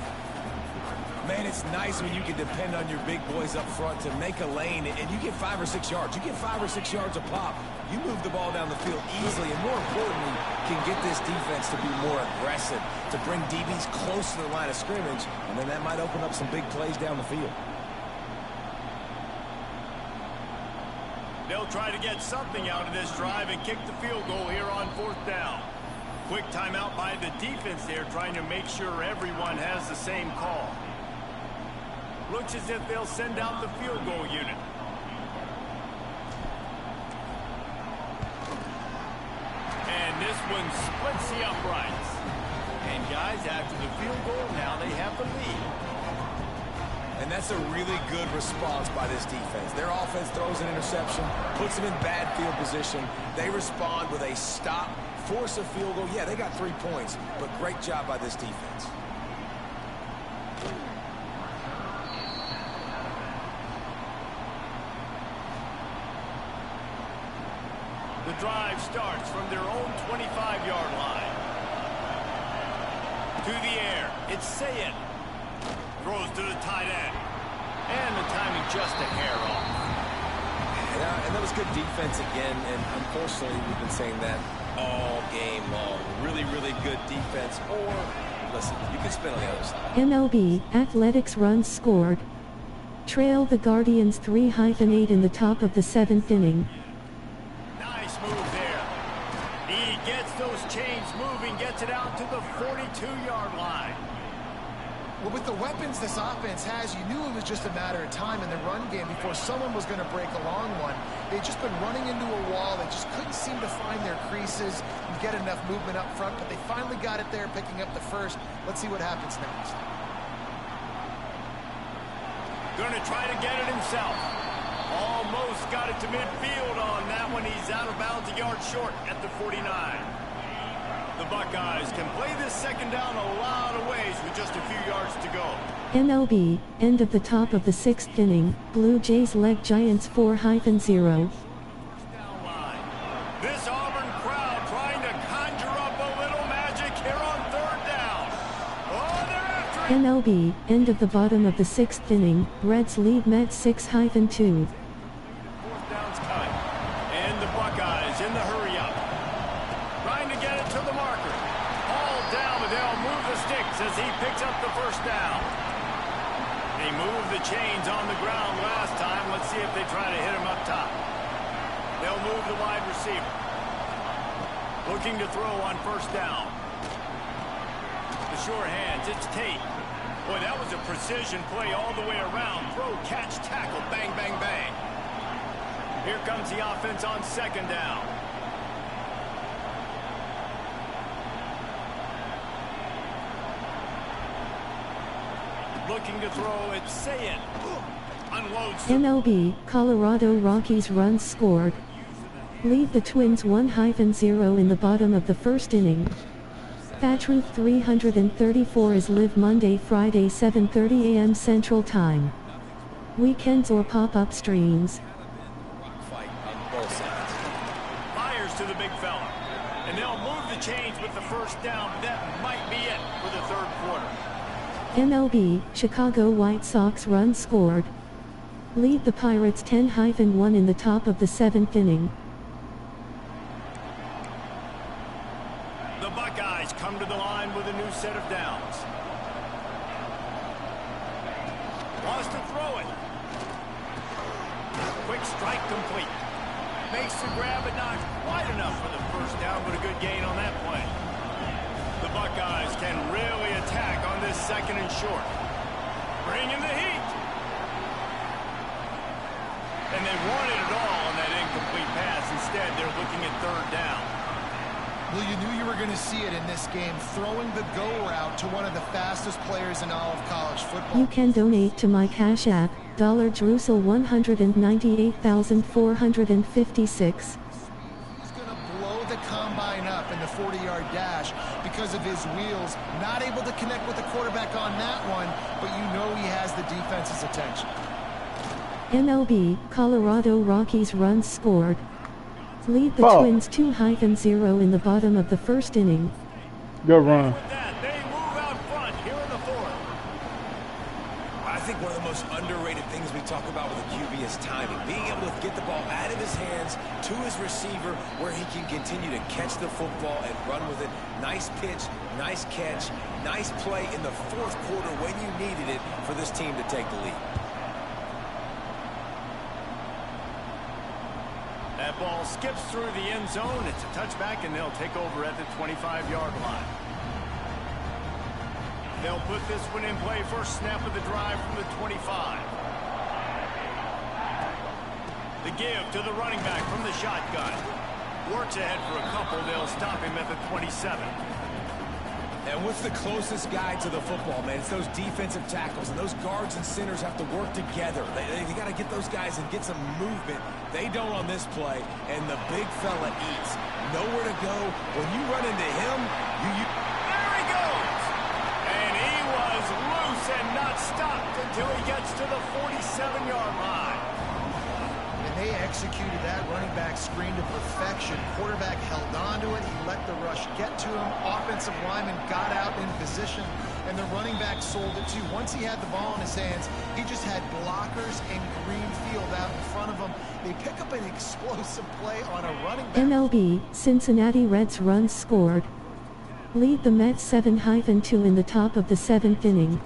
Man, it's nice when you can depend on your big boys up front to make a lane, and you get 5 or 6 yards. You get 5 or 6 yards a pop. You move the ball down the field easily, and more importantly, can get this defense to be more aggressive, to bring DBs close to the line of scrimmage, and then that might open up some big plays down the field. They'll try to get something out of this drive and kick the field goal here on 4th down. Quick timeout by the defense there, trying to make sure everyone has the same call. Looks as if they'll send out the field goal unit. And this one splits the uprights. And guys, after the field goal, now they have the lead. And that's a really good response by this defense. Their offense throws an interception, puts them in bad field position. They respond with a stop, force a field goal. Yeah, they got 3 points, but great job by this defense. The drive starts from their own 25-yard line. To the air, it's Sayed. Throws to the tight end. And the timing just a hair off. And that was good defense again, and unfortunately we've been saying that all game long. Really, really good defense, or, listen, you can spin on the other side. MLB, Athletics runs scored. Trail the Guardians 3-8 in the top of the 7th inning. Nice move there. He gets those chains moving, gets it out to the 42-yard line. Well, with the weapons this offense has, you knew it was just a matter of time in the run game before someone was going to break a long one. They'd just been running into a wall. They just couldn't seem to find their creases and get enough movement up front, but they finally got it there, picking up the first. Let's see what happens next. Going to try to get it himself. Almost got it to midfield on that one. He's out of bounds, a yard short at the 49. The Buckeyes can play this second down a lot of ways with just a few yards to go. MLB, end of the top of the 6th inning, Blue Jays leg Giants 4-0. This Auburn crowd trying to conjure up a little magic here on 3rd down. Oh, they're after it. MLB, end of the bottom of the 6th inning, Reds lead Mets 6-2. 4th down's coming. And the Buckeyes in the hurry-up. Trying to get it to the marker. All down, but they'll move the sticks as he picks up the 1st down. They moved the chains on the ground last time. Let's see if they try to hit him up top. They'll move the wide receiver. Looking to throw on 1st down. The sure hands, it's Tate. Boy, that was a precision play all the way around. Throw, catch, tackle, bang, bang, bang. Here comes the offense on 2nd down. Looking to throw, it's Saying. Unloads. MLB, Colorado Rockies runs scored. Lead the Twins 1-0 in the bottom of the 1st inning. Fatruth 334 is live Monday, Friday 7:30 a.m. Central Time. Weekends or pop-up streams. Fight on both sides. Fires to the big fella. And they'll move the chains with the 1st down. That might be it for the 3rd quarter. MLB, Chicago White Sox run scored. Lead the Pirates 10-1 in the top of the 7th inning. The Buckeyes come to the line with a new set of downs. Wants to throw it. Quick strike complete. Makes the grab, but not quite enough for the 1st down, but a good gain on that play. The Buckeyes can really attack on this 2nd and short. Bringing the heat. And they wanted it all on that incomplete pass. Instead, they're looking at 3rd down. Well, you knew you were going to see it in this game, throwing the go route to one of the fastest players in all of college football. You can donate to my Cash App, $Drusel 198,456. He's going to blow the combine up in the 40-yard dash because of his wheels. Not able to connect with the quarterback on that one, but you know he has the defense's attention. MLB, Colorado Rockies runs scored. Lead the Twins 2-0 in the bottom of the 1st inning. Good run. With that, they move out front here in the 4th. I think one of the most underrated things we talk about with a QB is timing. Being able to get the ball out of his hands to his receiver where he can continue to catch the football and run with it. Nice pitch, nice catch, nice play in the 4th quarter when you needed it for this team to take the lead. That ball skips through the end zone. It's a touchback, and they'll take over at the 25-yard line. They'll put this one in play. First snap of the drive from the 25. The give to the running back from the shotgun. Works ahead for a couple. They'll stop him at the 27. And what's the closest guy to the football, man? It's those defensive tackles, and those guards and centers have to work together. They got to get those guys and get some movement. They don't on this play, and the big fella eats. Nowhere to go. When you run into him, There he goes! And he was loose and not stopped until he gets to the 47-yard line. And they executed that running back screen to perfection. Quarterback held on to it. He let the rush get to him. Offensive lineman got out in position, and the running back sold it too. Once he had the ball in his hands, he just had blockers and green field out in front of him. They pick up an explosive play on a running back. MLB, Cincinnati Reds runs scored. Lead the Mets 7-2 in the top of the 7th inning.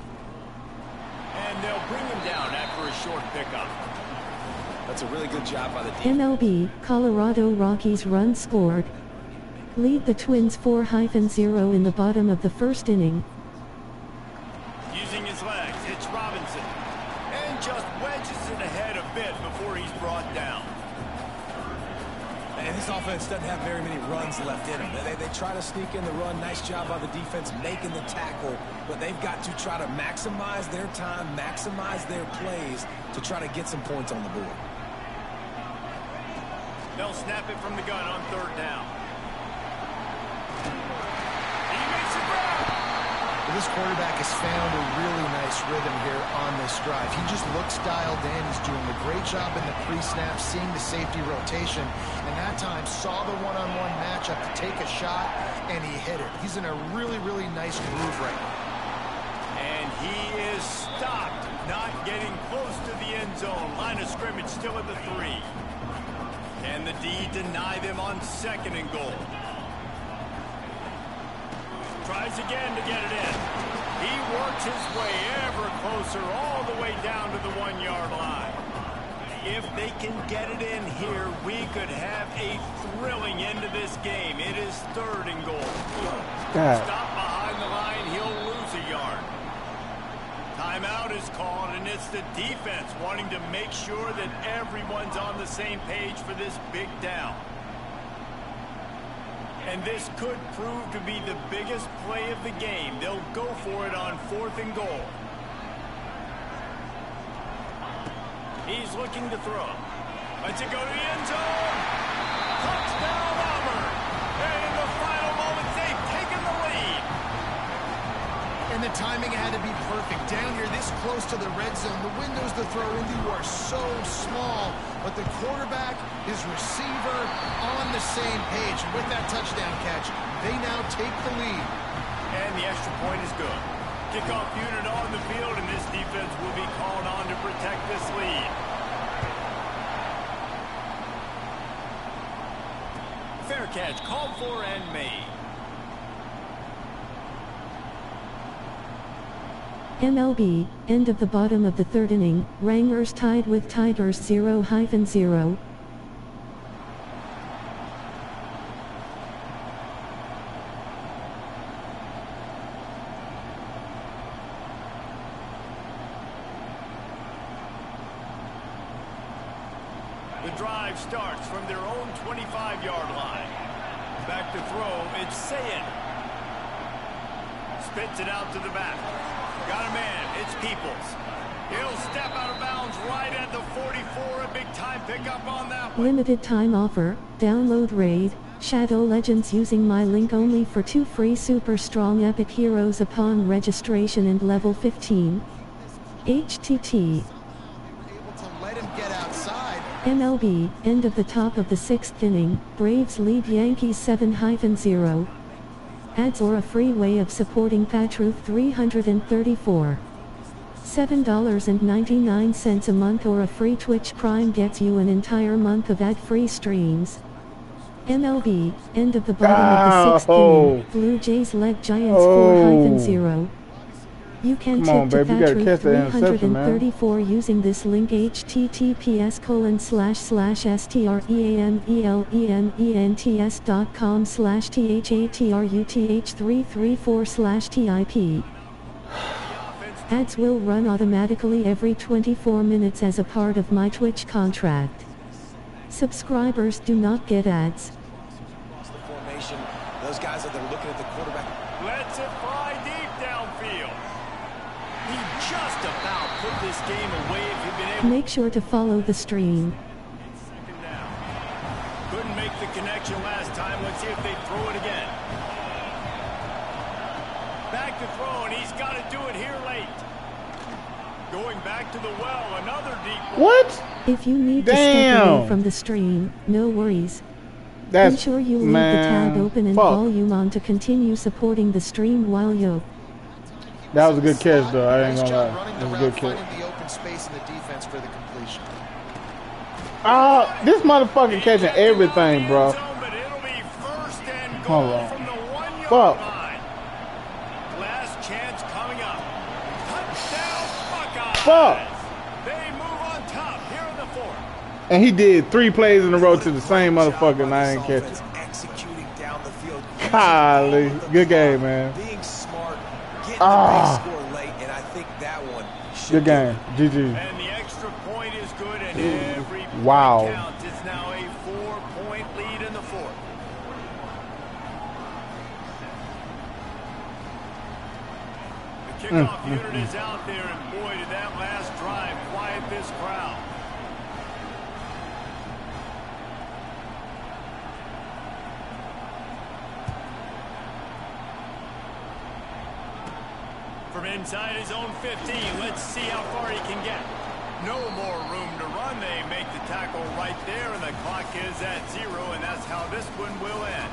And they'll bring him down after a short That's a really good job by the defense. MLB, Colorado Rockies run scored. Lead the Twins 4-0 in the bottom of the first inning. Using his legs, hits Robinson. And just wedges it ahead a bit before he's brought down. And this offense doesn't have very many runs left in them. They try to sneak in the run. Nice job by the defense making the tackle. But they've got to try to maximize their time, maximize their plays to try to get some points on the board. They'll snap it from the gun on third down. He makes it grab. Well, this quarterback has found a really nice rhythm here on this drive. He just looks dialed in. He's doing a great job in the pre-snap, seeing the safety rotation, and that time saw the one-on-one matchup to take a shot, and he hit it. He's in a really, really nice groove right now. And he is stopped, not getting close to the end zone. Line of scrimmage still at the 3. And the D deny them on 2nd and goal. Tries again to get it in. He works his way ever closer all the way down to the 1-yard line. If they can get it in here, we could have a thrilling end to this game. It is 3rd and goal. Stop behind the line, he'll lose a yard. Timeout is called, and it's the defense wanting to make sure that everyone's on the same page for this big down. And this could prove to be the biggest play of the game. They'll go for it on 4th and goal. He's looking to throw. Lets it go to the end zone. Touchdown, Auburn. And in the final moments, they've taken the lead. And the timing had to be perfect. Down here this close to the red zone, the windows to throw into are so small, but the quarterback, his receiver, on the same page. And with that touchdown catch, they now take the lead. And the extra point is good. Kickoff unit on the field, and this defense will be called on to protect this lead. Fair catch called for and made. MLB, end of the bottom of the 3rd inning, Wranglers tied with Tigers 0-0. The drive starts from their own 25-yard line. Back to throw, it's Sayin. Spits it out to the back. Got a man, it's Peoples. He'll step out of bounds right at the 44. A big-time pickup on that one. Limited time offer, download Raid, Shadow Legends using my link only for 2 free super strong epic heroes upon registration and level 15. HTT. Able to let him get outside. MLB, end of the top of the 6th inning, Braves lead Yankees 7-0. Ads or a free way of supporting Patruth 334. $7.99 a month or a free Twitch Prime gets you an entire month of ad-free streams. MLB, end of the bottom of the 6th inning, Blue Jays led Giants 4-0. You can tip to Patruth 334 using this link https://streamelements.com/thatruth334/TIP. Ads will run automatically every 24 minutes as a part of my Twitch contract. Subscribers do not get ads. Across the formation, those guys that are looking at the quarterback. Lets it fly deep downfield. He just about put this game away if he'd been able. Make sure to follow the stream. Second down. Couldn't make the connection last time. Let's see if they throw it again. Back to throw, and he's got to do it here late. Going back to the well, another deep ball. What? If you need to step away from the stream, no worries. Ensure you leave the tab open and volume on to continue supporting the stream while you. That was a good catch, though. I ain't gonna lie. That was a good catch. The open space in the defense for the completion. This motherfucker catching everything, bro. But it'll be first and Hold goal on. from the 1-yard Fuck. line. Last chance coming up. Touchdown Buckeyes. Fuck. They move on top here in the 4th. And he did 3 plays in a row to the same motherfucker, and I ain't catch it. Executing down the field. Golly, good game, man. Being smart, getting the big score late, and I think that one should good game. GG. And the extra point is good, and every point counts. It's now a 4-point lead in the fourth. The kickoff unit is out there, and boy, did that last drive quiet this crowd. From inside his own 15, let's see how far he can get. No more room to run. They make the tackle right there, and the clock is at 0, and that's how this one will end.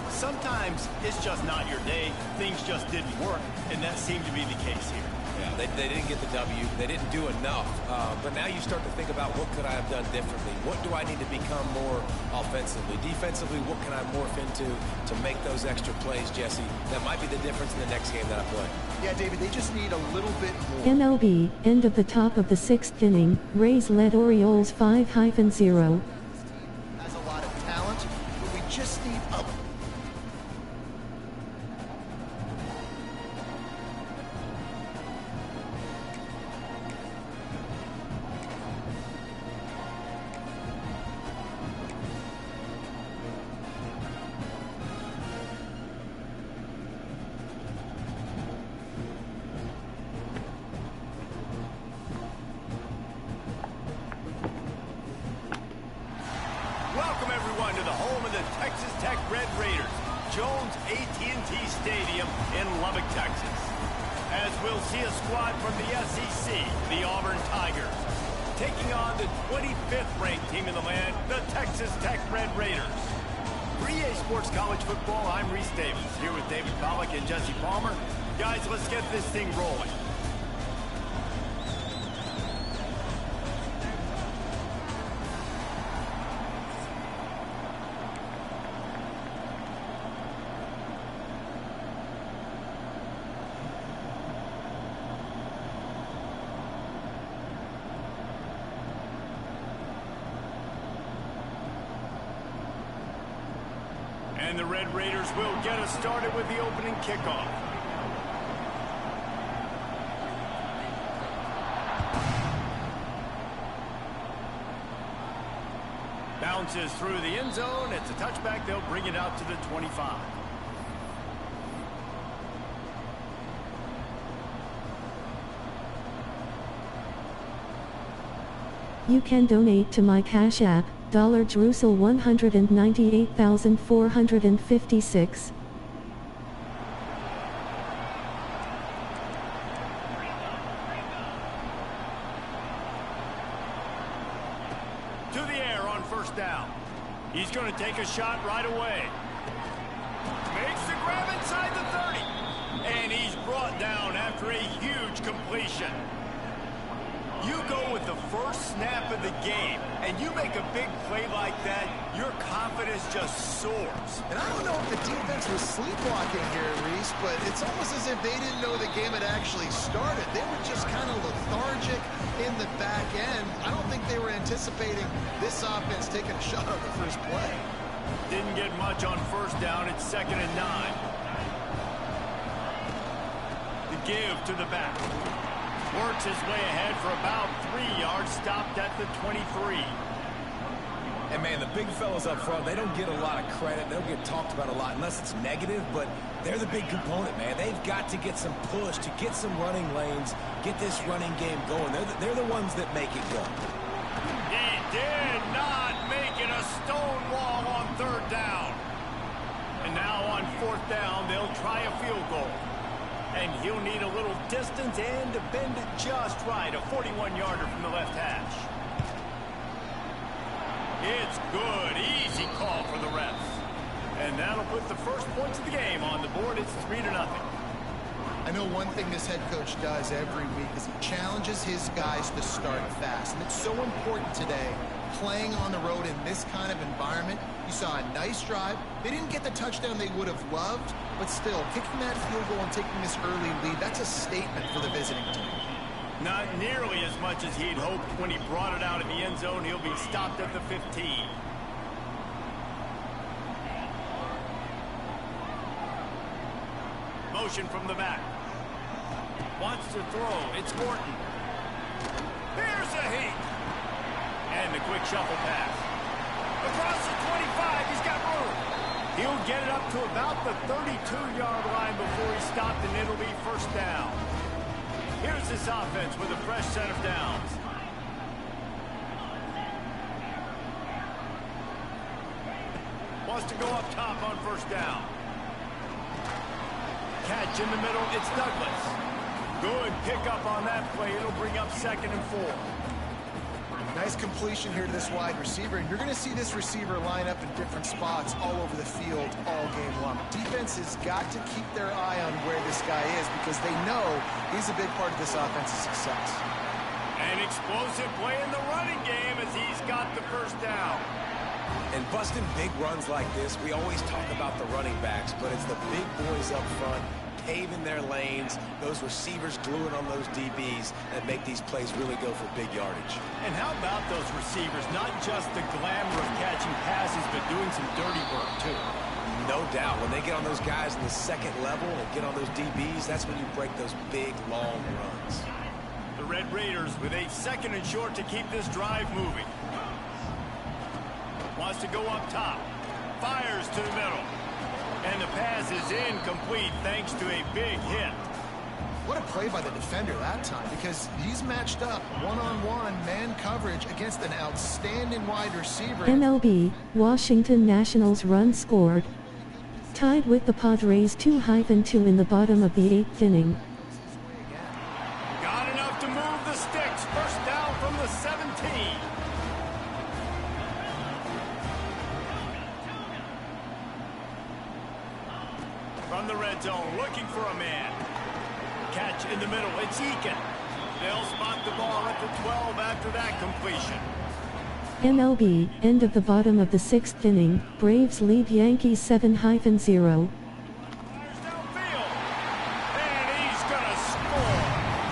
Sometimes it's just not your day. Things just didn't work, and that seemed to be the case here. Yeah, they didn't get the W. They didn't do enough. But now you start to think about what could I have done differently? What do I need to become more offensively? Defensively, what can I morph into to make those extra plays, Jesse? That might be the difference in the next game that I play. Yeah, David, they just need a little bit more. MLB, end of the top of the 6th inning, Rays led Orioles 5-0. Has a lot of talent, but we just need a... Welcome, everyone, to the home of the Texas Tech Red Raiders, Jones AT&T Stadium in Lubbock, Texas. As we'll see a squad from the SEC, the Auburn Tigers, taking on the 25th ranked team in the land, the Texas Tech Red Raiders. For EA Sports College Football, I'm Reese Davis, here with David Pollack and Jesse Palmer. Guys, let's get this thing rolling. And the Red Raiders will get us started with the opening kickoff. Bounces through the end zone. It's a touchback. They'll bring it out to the 25. You can donate to my Cash App, $198,456. To the air on first down. He's going to take a shot right away. Makes the grab inside the 30. And he's brought down after a huge completion. You go with the first snap of the game, and you make a big play like that, your confidence just soars. And I don't know if the defense was sleepwalking here, Reese, but it's almost as if they didn't know the game had actually started. They were just kind of lethargic in the back end. I don't think they were anticipating this offense taking a shot on the first play. Didn't get much on first down. It's 2nd and 9. The give to the back. Works his way ahead for about 3 yards, stopped at the 23. And, man, the big fellas up front, they don't get a lot of credit. They don't get talked about a lot unless it's negative, but they're the big component, man. They've got to get some push, to get some running lanes, get this running game going. They're the ones that make it go. He did not make it a stone wall on 3rd down. And now on 4th down, they'll try a field goal. And he'll need a little distance and to bend it just right. A 41-yarder from the left hash. It's good. Easy call for the refs. And that'll put the first points of the game on the board. It's 3-0. I know one thing this head coach does every week is he challenges his guys to start fast. And it's so important today, playing on the road in this kind of environment. You saw a nice drive. They didn't get the touchdown they would have loved, but still, kicking that field goal and taking this early lead, that's a statement for the visiting team. Not nearly as much as he'd hoped when he brought it out in the end zone. He'll be stopped at the 15. Motion from the back. Wants to throw. It's Morton. Here's a heat. And the quick shuffle pass. Across the 25, he's got room. He'll get it up to about the 32-yard line before he's stopped, and it'll be first down. Here's this offense with a fresh set of downs. Wants to go up top on first down. Catch in the middle, it's Douglas. Good pickup on that play. It'll bring up 2nd and 4. Nice completion here to this wide receiver, and you're going to see this receiver line up in different spots all over the field all game long. Defense has got to keep their eye on where this guy is because they know he's a big part of this offense's success. An explosive play in the running game as he's got the first down. And busting big runs like this, we always talk about the running backs, but it's the big boys up front paving their lanes, those receivers gluing on those DBs that make these plays really go for big yardage. And how about those receivers? Not just the glamour of catching passes, but doing some dirty work, too. No doubt. When they get on those guys in the second level and get on those DBs, that's when you break those big, long runs. The Red Raiders with a 2nd and short to keep this drive moving. Wants to go up top. Fires to the middle. And the pass is incomplete thanks to a big hit. What a play by the defender that time, because he's matched up one-on-one man coverage against an outstanding wide receiver. MLB, Washington Nationals run scored. Tied with the Padres 2-2 in the bottom of the 8th inning. Got enough to move the sticks. First down from the 17. From the red zone, looking for a man. Catch in the middle, it's Eakin. They'll spot the ball at the 12 after that completion. MLB, end of the bottom of the 6th inning, Braves lead Yankees 7-0. Fires downfield. And he's gonna score.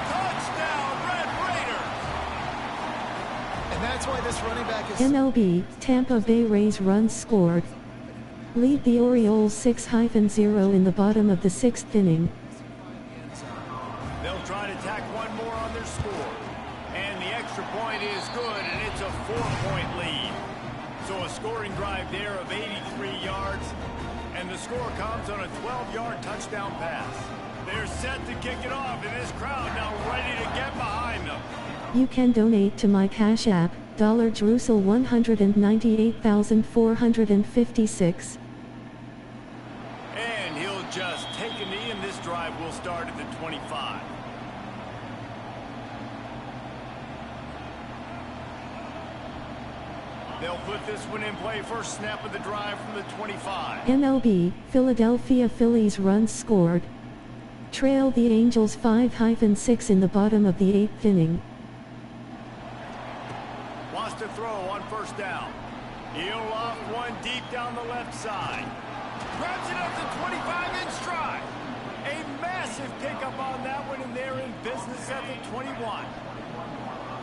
Touchdown, Red Raiders. And that's why this running back is... MLB, Tampa Bay Rays runs scored. Lead the Orioles 6-0 in the bottom of the 6th inning. They'll try to tack one more on their score. And the extra point is good, and it's a 4-point lead. So a scoring drive there of 83 yards, and the score comes on a 12-yard touchdown pass. They're set to kick it off, and this crowd now ready to get behind them. You can donate to my Cash App, $Jerusalem 198,456. And he'll just take a knee, and this drive will start at the 25. They'll put this one in play. First snap of the drive from the 25. MLB, Philadelphia Phillies runs scored. Trail the Angels 5-6 in the bottom of the 8th inning. Wants to throw on first down. He'll loft one deep down the left side. Grabs it up to 25 in stride. A massive pickup on that one, and they're in business at the 21.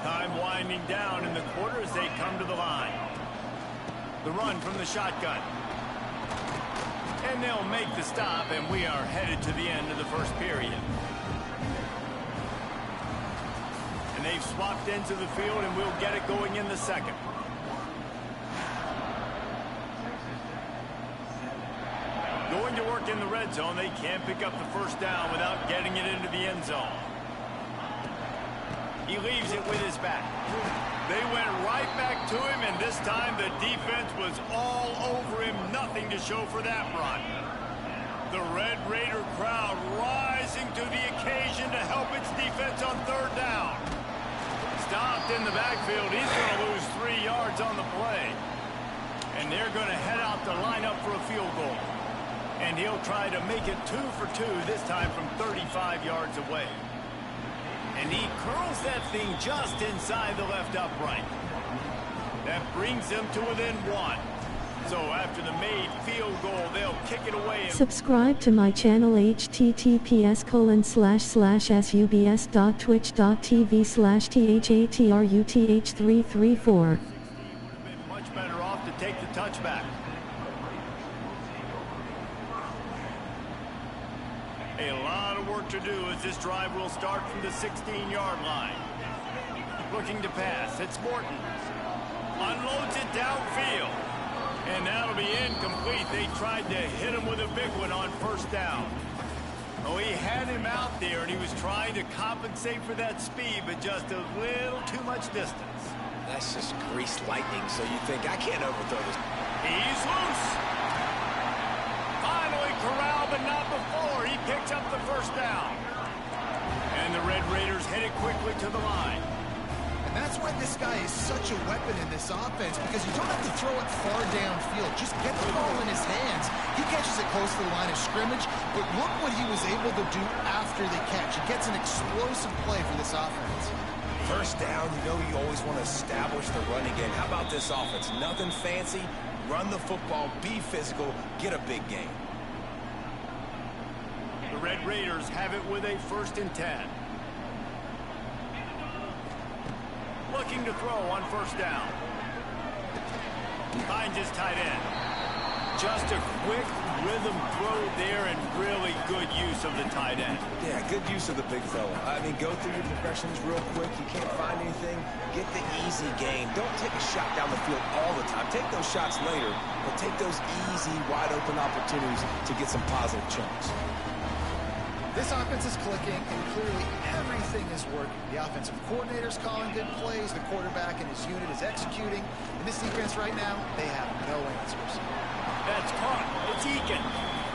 Time winding down in the quarter as they come to the line. The run from the shotgun. And they'll make the stop, and we are headed to the end of the first period. And they've swapped into the field, and we'll get it going in the second. Going to work in the red zone, they can't pick up the first down without getting it into the end zone. He leaves it with his back. They went right back to him, and this time the defense was all over him. Nothing to show for that run. The Red Raider crowd rising to the occasion to help its defense on third down. Stopped in the backfield. He's going to lose 3 yards on the play. And they're going to head out to line up for a field goal. And he'll try to make it 2 for 2, this time from 35 yards away. And he curls that thing just inside the left upright. That brings him to within 1. So after the made field goal, they'll kick it away. Subscribe to my channel https://subs.twitch.tv/THATRUTH334. Much better off to take the touchback. A lot of work to do as this drive will start from the 16-yard line. Looking to pass, it's Morton. Unloads it downfield. And that'll be incomplete. They tried to hit him with a big one on first down. Oh, he had him out there, and he was trying to compensate for that speed, but just a little too much distance. That's just greased lightning, so you think, I can't overthrow this. He's loose. Finally corralled, but not before. He picks up the first down. And the Red Raiders headed quickly to the line. And that's why this guy is such a weapon in this offense, because you don't have to throw it far downfield. Just get the ball in his hands. He catches it close to the line of scrimmage, but look what he was able to do after the catch. He gets an explosive play for this offense. First down, you know you always want to establish the running game. How about this offense? Nothing fancy. Run the football, be physical, get a big game. The Red Raiders have it with a 1st and 10. Looking to throw on first down. Finds his tight end. Just a quick rhythm throw there and really good use of the tight end. Yeah, good use of the big fella. I mean, go through your progressions real quick. You can't find anything. Get the easy game. Don't take a shot down the field all the time. Take those shots later, but take those easy, wide-open opportunities to get some positive chunks. This offense is clicking, and clearly everything is working. The offensive coordinator's calling good plays, the quarterback and his unit is executing, and this defense right now, they have no answers. That's caught. It's Eakin.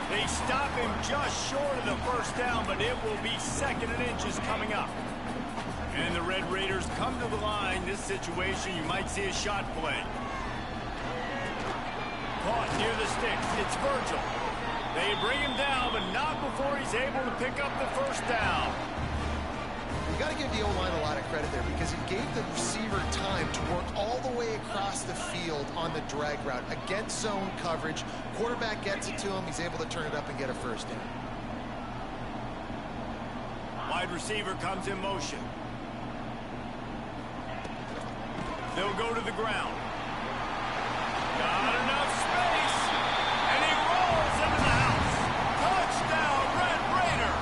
They stop him just short of the first down, but it will be 2nd and inches coming up. And the Red Raiders come to the line. This situation, you might see a shot play. Caught near the sticks. It's Virgil. They bring him down, but not before he's able to pick up the first down. You got to give the O-line a lot of credit there because he gave the receiver time to work all the way across the field on the drag route against zone coverage. Quarterback gets it to him. He's able to turn it up and get a first down. Wide receiver comes in motion. They'll go to the ground. Not enough space. And he rolls into the house. Touchdown, Red Raider.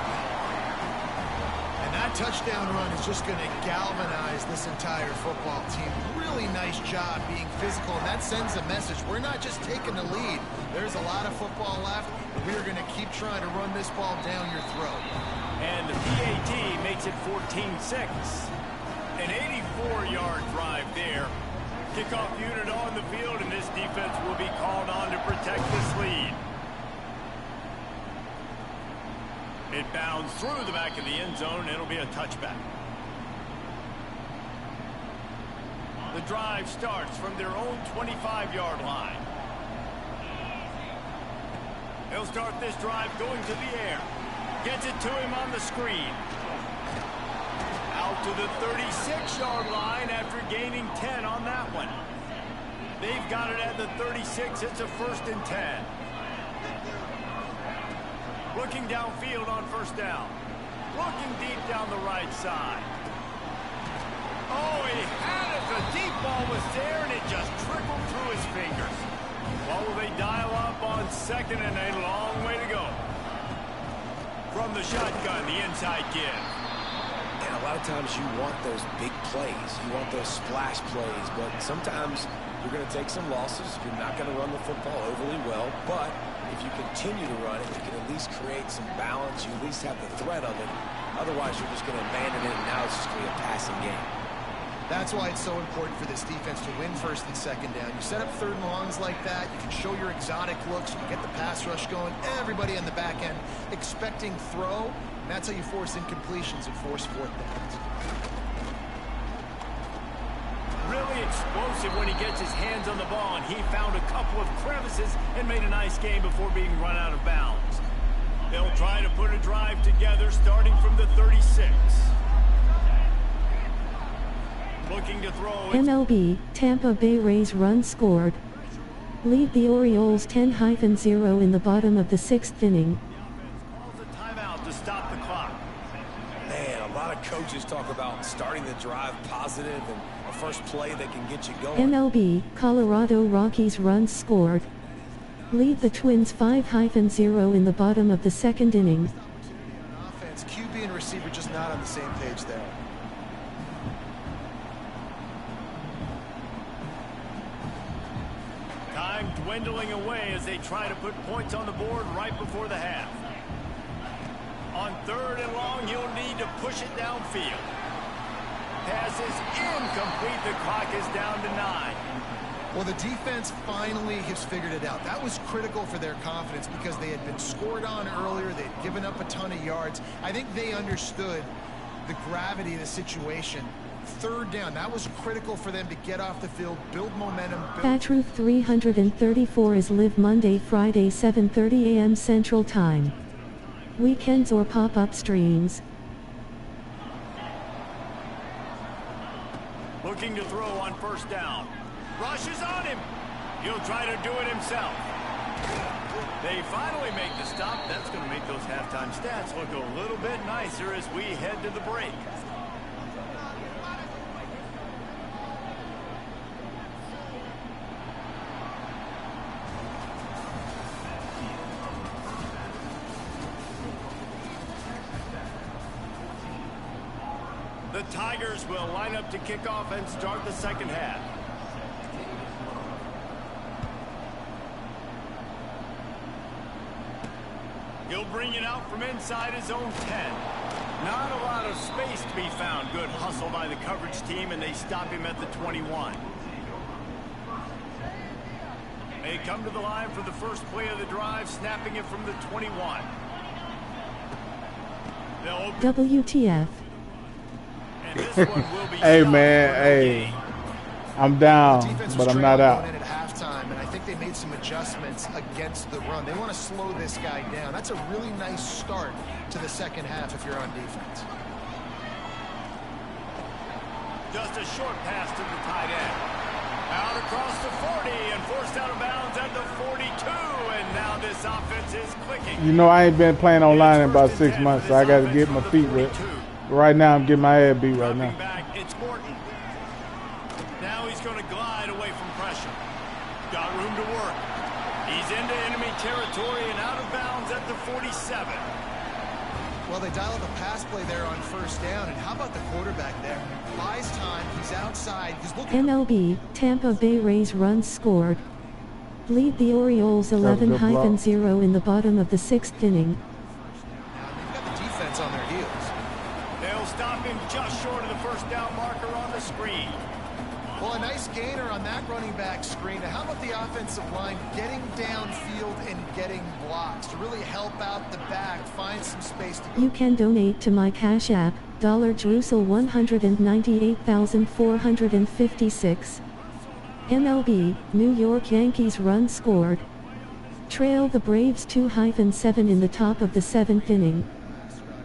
And that touchdown run is just going to galvanize this entire football team. Really nice job being physical, and that sends a message. We're not just taking the lead. There's a lot of football left, and we're going to keep trying to run this ball down your throat. And the PAT makes it 14-6. An 84-yard drive there. Kickoff unit on the field, and this defense will be called on to protect this lead. It bounds through the back of the end zone, and it'll be a touchback. The drive starts from their own 25-yard line. They'll start this drive going to the air. Gets it to him on the screen. Out to the 36-yard line after gaining 10 on that one. They've got it at the 36. It's a 1st and 10. Looking downfield on first down. Looking deep down the right side. Oh, he had it. The deep ball was there, and it just trickled through his fingers. Well, will they dial up on 2nd and a long way to go? From the shotgun, the inside give. And a lot of times you want those big plays. You want those splash plays. But sometimes you're going to take some losses. You're not going to run the football overly well. But if you continue to run it, you can at least create some balance. You at least have the threat of it. Otherwise, you're just going to abandon it, and now it's just going to be a passing game. That's why it's so important for this defense to win 1st and 2nd down. You set up 3rd and longs like that. You can show your exotic looks. You can get the pass rush going. Everybody on the back end expecting throw. And that's how you force incompletions and force 4th downs. Really explosive when he gets his hands on the ball, and he found a couple of crevices and made a nice game before being run out of bounds. They'll try to put a drive together starting from the 36. Looking to throw. MLB, Tampa Bay Rays run scored. Lead the Orioles 10-0 in the bottom of the 6th inning. Calls a timeout to stop the clock. Man, a lot of coaches talk about starting the drive positive and a first play that can get you going. MLB, Colorado Rockies runs scored. Lead the Twins 5-0 in the bottom of the 2nd inning. Offense, QB and receiver just not on the same page there. Time dwindling away as they try to put points on the board right before the half. On 3rd and long, he'll need to push it downfield. Pass is incomplete. The clock is down to 9. Well, the defense finally has figured it out. That was critical for their confidence because they had been scored on earlier. They'd given up a ton of yards. I think they understood the gravity of the situation. 3rd down, that was critical for them to get off the field, build momentum. Patriots 334 is live Monday, Friday, 7:30 a.m. Central Time. Weekends or pop-up streams. Looking to throw on 1st down. Rushes on him. He'll try to do it himself. They finally make the stop. That's going to make those halftime stats look a little bit nicer as we head to the break. The Tigers will line up to kick off and start the 2nd half. He'll bring it out from inside his own 10. Not a lot of space to be found. Good hustle by the coverage team, and they stop him at the 21. They come to the line for the first play of the drive, snapping it from the 21. WTF. And this one will be Hey shot man, for no hey, gain. I'm down, Defense but was I'm not trailing out. going in at halftime, and I think they made some adjustments against the run. They want to slow this guy down. That's a really nice start to the 2nd half if you're on defense. Just a short pass to the tight end. Out across the 40 and forced out of bounds at the 42, and now this offense is clicking. You know I ain't been playing online in about 6 months, so I got to get my feet wet. Right now I'm getting my ass beat right now. Back, it's Morton. Now he's going to glide away from pressure. Got room to work. He's into enemy territory and out of bounds at the 47. Well, they dial up a pass play there on 1st down, and how about the quarterback there? Buys time, he's outside, he's looking... MLB, Tampa Bay Rays runs scored. Lead the Orioles 11-0 in the bottom of the 6th inning. Now, they've got the defense on their heels. They'll stop him just short of the 1st down marker on the screen. Well, a nice gainer on that running back screen. Now, how about the offensive line getting downfield and getting blocks to really help out the back, find some space to go? You can donate to my Cash App, $Drusel 198,456. MLB, New York Yankees run scored. Trail the Braves 2-7 in the top of the 7th inning.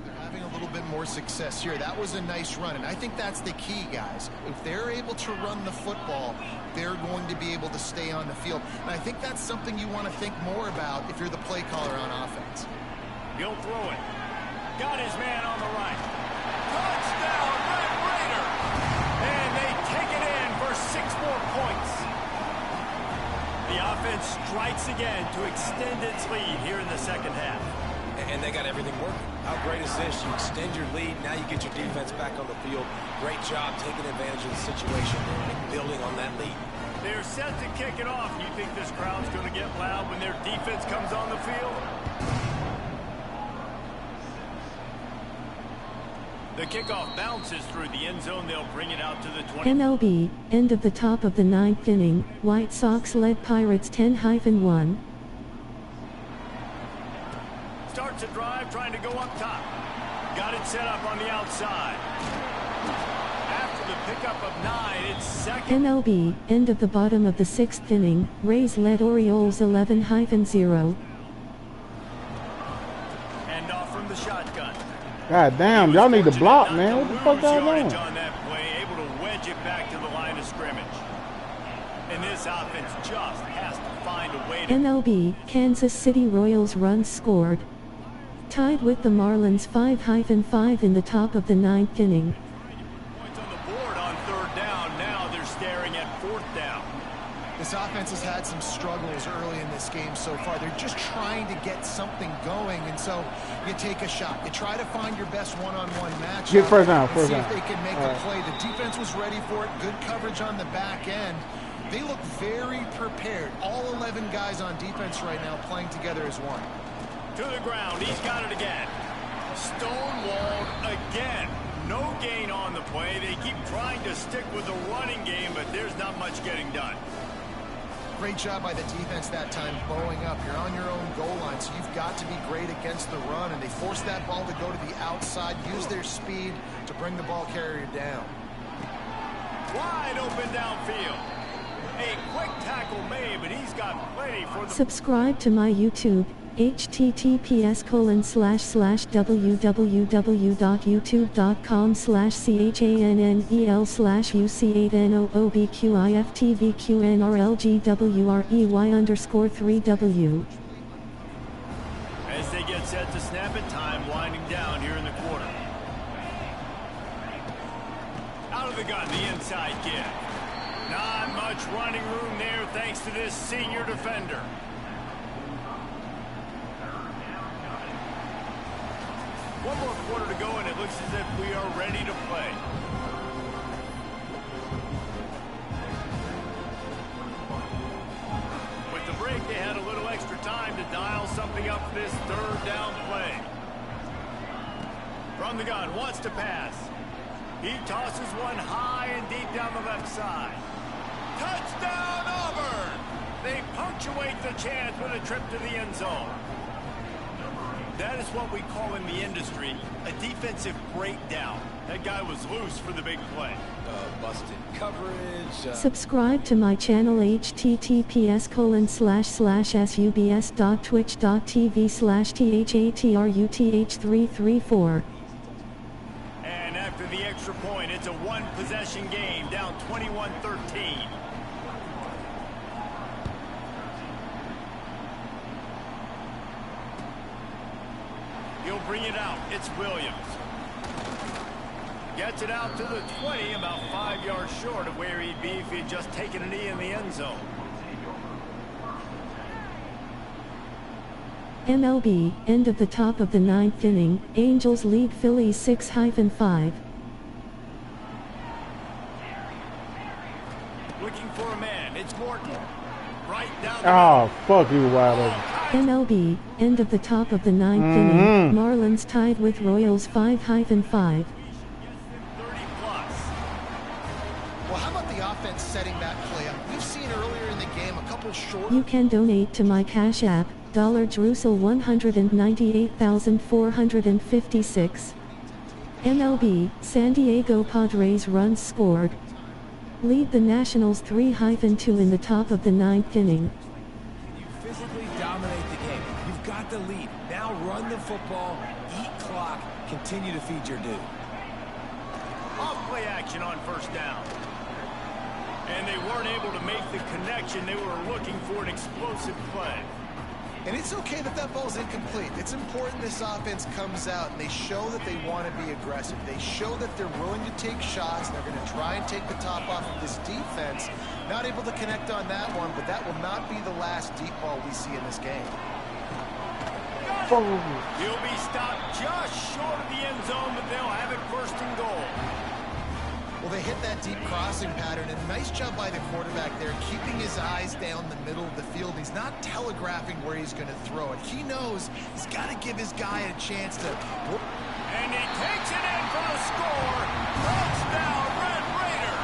They're having a little bit more success here. That was a nice run, and I think that's the key, guys. If they're able to run the football, they're going to be able to stay on the field. And I think that's something you want to think more about if you're the play caller on offense. He'll throw it. Got his man on the right. Touchdown, Red Raider! And they take it in for 6 more points. The offense strikes again to extend its lead here in the 2nd half. And they got everything working. How great is this? You extend your lead, now you get your defense back on the field. Great job taking advantage of the situation and building on that lead. They're set to kick it off. You think this crowd's going to get loud when their defense comes on the field? The kickoff bounces through the end zone. They'll bring it out to the 20. MLB, end of the top of the 9th inning, White Sox led Pirates 10-1. Starts a drive trying to go up top. Got it set up on the outside. After the pickup of 9, it's 2nd. MLB, end of the bottom of the 6th inning, Rays led Orioles 11-0. And off from the shotgun. God damn, y'all need to block, man. What the fuck y'all doing? On that play, able to wedge it back to the line of scrimmage. And this This offense just has to find a way to... MLB, Kansas City Royals runs scored. Tied with the Marlins 5-5 in the top of the 9th inning. Points on the board on 3rd down. Now they're staring at 4th down. This offense has had some struggles early in this game so far. They're just trying to get something going, and so you take a shot. You try to find your best one-on-one match. Get first down, see if they can make a play. The defense was ready for it. Good coverage on the back end. They look very prepared. All 11 guys on defense right now playing together as one. To the ground. He's got it again. Stonewalled again. No gain on the play. They keep trying to stick with the running game, but there's not much getting done. Great job by the defense that time, bowing up. You're on your own goal line, so you've got to be great against the run, and they forced that ball to go to the outside, use their speed to bring the ball carrier down. Wide open downfield. A quick tackle made, but he's got plenty for the... Subscribe to my YouTube, https://www.youtube.com/CHANNELB_QIFTVQNRLGWREY_3W. As they get set to snap it, time winding down here in the quarter. Out of the gun, the inside kid. Not much running room there thanks to this senior defender. One more quarter to go, and it looks as if we are ready to play. With the break, they had a little extra time to dial something up for this 3rd down play. From the gun, wants to pass. He tosses one high and deep down the left side. Touchdown, Auburn! They punctuate the chance with a trip to the end zone. That is what we call in the industry a defensive breakdown. That guy was loose for the big play. Busted coverage. Subscribe to my channel https://subs.twitch.tv/THATRUTH334. And after the extra point, it's a one-possession game, down 21-13. He'll bring it out. It's Williams. Gets it out to the 20, about 5 yards short of where he'd be if he'd just taken a knee in the end zone. MLB, end of the top of the 9th inning, Angels lead Phillies 6-5. Looking for a man. It's Morton. Right down the Oh, fuck, you wide open. MLB, end of the top of the 9th inning, Marlins tied with Royals 5-5. 30-plus. Well, how about the offense setting that play up? We've seen earlier in the game a couple short... You can donate to my Cash App, $198,456. MLB, San Diego Padres runs scored. Lead the Nationals 3-2 in the top of the 9th inning. You physically dominate the game. You've got the lead. Now run the football, eat clock, continue to feed your dude. Off play action on 1st down. And they weren't able to make the connection. They were looking for an explosive play. And it's okay that that ball's incomplete. It's important this offense comes out and they show that they want to be aggressive. They show that they're willing to take shots. They're going to try and take the top off of this defense. Not able to connect on that one, but that will not be the last deep ball we see in this game. He'll be stopped just short of the end zone, but they'll have it 1st and goal. Well, they hit that deep crossing pattern, and nice job by the quarterback there, keeping his eyes down the middle of the field. He's not telegraphing where he's going to throw it. He knows he's got to give his guy a chance to... And he takes it in for the score. Touchdown, Red Raider.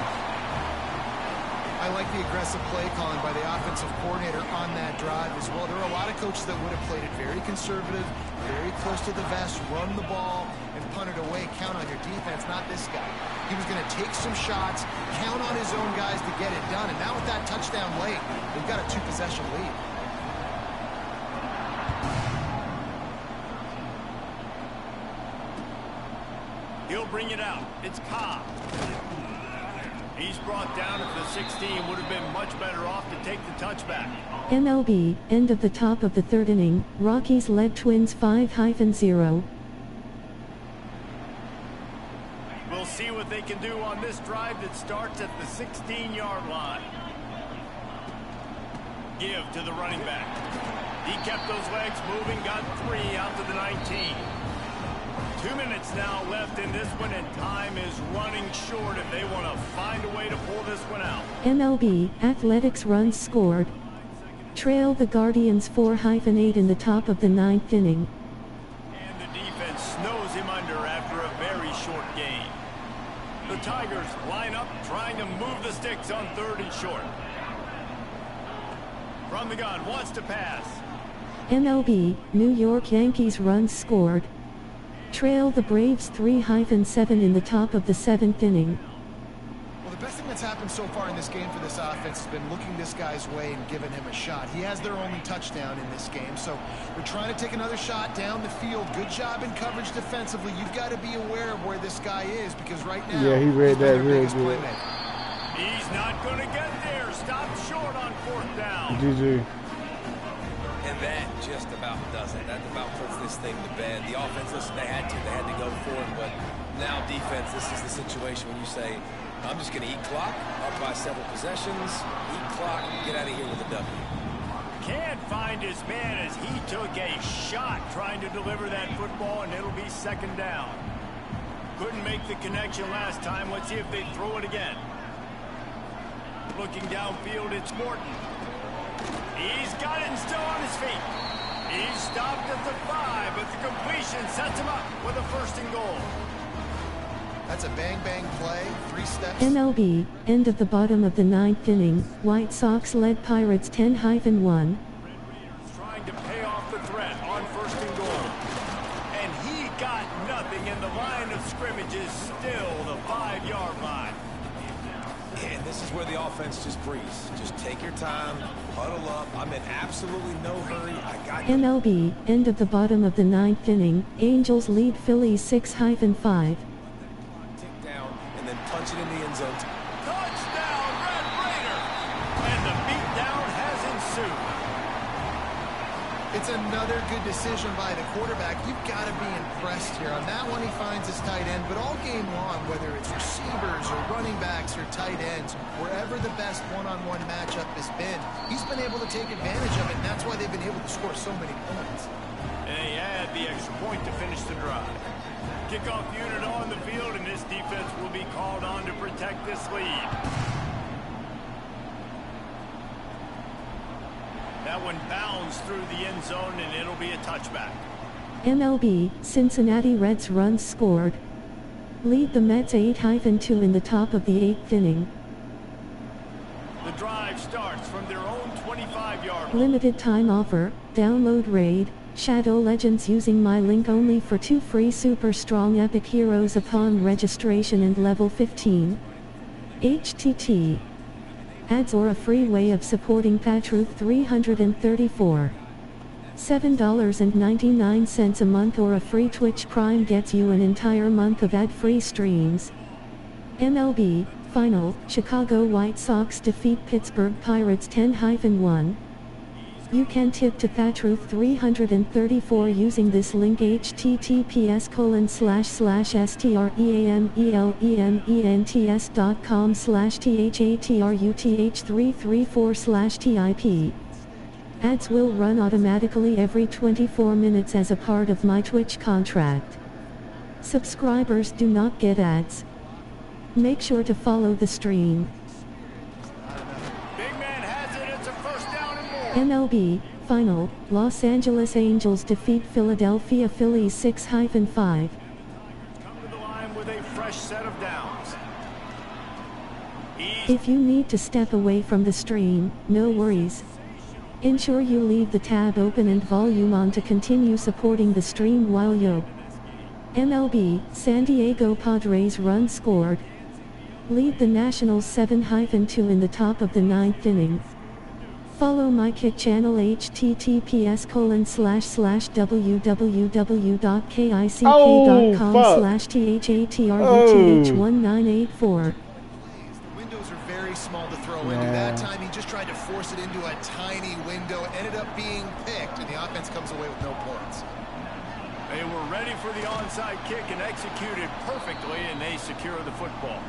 I like the aggressive play calling by the offensive coordinator on that drive as well. There are a lot of coaches that would have played it very conservative, very close to the vest, run the ball, and punt it away. Count on your defense, not this guy. He was going to take some shots, count on his own guys to get it done. And now with that touchdown late, they've got a 2-possession lead. He'll bring it out. It's Cobb. He's brought down at the 16, would have been much better off to take the touchback. MLB, end of the top of the third inning, Rockies led Twins 5-0. We'll see what they can do on this drive that starts at the 16-yard line. Give to the running back. He kept those legs moving, got 3 out to the 19. 2 minutes now left in this one, and time is running short if they want to find a way to pull this one out. MLB, Athletics runs scored. Trail the Guardians 4-8 in the top of the 9th inning. And the defense snows him under after a very short game. The Tigers line up, trying to move the sticks on 3rd and short. From the gun, wants to pass. MLB, New York Yankees runs scored. Trail the Braves 3-7 in the top of the 7th inning. Well, the best thing that's happened so far in this game for this offense has been looking this guy's way and giving him a shot. He has their only touchdown in this game, so they're trying to take another shot down the field. Good job in coverage defensively. You've got to be aware of where this guy is, because right now, yeah, he read that real good. Playmaker. He's not going to get there. Stopped short on 4th down. GG. And that just about does it. That about puts this thing to bed. The offense, listen, they had to go for it, but now defense, this is the situation when you say, I'm just going to eat clock, up by several possessions, eat clock, get out of here with a W. Can't find his man as he took a shot trying to deliver that football, and it'll be 2nd down. Couldn't make the connection last time. Let's see if they throw it again. Looking downfield, it's Morton. He's got it and still on his feet. He's stopped at the 5, but the completion sets him up with a 1st and goal. That's a bang-bang play, 3 steps. MLB, end of the bottom of the 9th inning, White Sox led Pirates 10-1. Trying to pay off the threat on 1st and goal. And he got nothing, and the line of scrimmage is still the 5-yard line. And this is where the offense just breathes. Just take your time, huddle up. I'm in absolutely no hurry. I got you. MLB, end of the bottom of the 9th inning, Angels lead Phillies 6-5. Tick down and then punch it in the end zone. Touchdown, Red Raider! And the beatdown has ensued. It's another good decision by the quarterback. You've got to be impressed here. On that one, he finds his tight end, but all game long, whether it's receivers or running backs or tight ends, wherever the best one-on-one matchup has been, he's been able to take advantage of it, and that's why they've been able to score so many points. And he had the extra point to finish the drive. Kickoff unit on the field, and this defense will be called on to protect this lead. That one bounds through the end zone, and it'll be a touchback. MLB, Cincinnati Reds runs scored. Lead the Mets 8-2 in the top of the 8th inning. The drive starts from their own 25-yard line. Limited time offer, download Raid, Shadow Legends using my link only for 2 free super strong epic heroes upon registration and level 15. HTT. Ads or a free way of supporting Patruth 334. $7.99 a month or a free Twitch Prime gets you an entire month of ad-free streams. MLB, final, Chicago White Sox defeat Pittsburgh Pirates 10-1. You can tip to Patruth 334 using this link https://strealements.com/thatruth334/TIP. Ads will run automatically every 24 minutes as a part of my Twitch contract. Subscribers do not get ads. Make sure to follow the stream. Big man has it. It's a 1st down and more. MLB, final, Los Angeles Angels defeat Philadelphia Phillies 6-5. Come to the line with a fresh set of downs. If you need to step away from the stream, no worries. Ensure you leave the tab open and volume on to continue supporting the stream while you. MLB, San Diego Padres run scored. Lead the Nationals 7-2 in the top of the 9th inning. Follow my Kick channel https://www.kick.com/THATRUTH1984. throw-in. That time, he just tried to force it into a tiny window. Ended up being picked, and the offense comes away with no points. They were ready for the onside kick and executed perfectly, and they secure the football.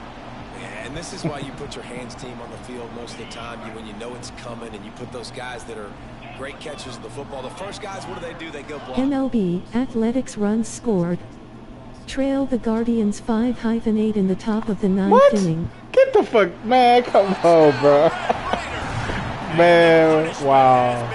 Yeah, and this is why you put your hands team on the field most of the time. When you know it's coming, and you put those guys that are great catchers of the football. The first guys, what do? They go block. MLB Athletics runs scored. Trail the Guardians 5-8 in the top of the ninth inning. Get the fuck, man! Come on, bro. Man, wow.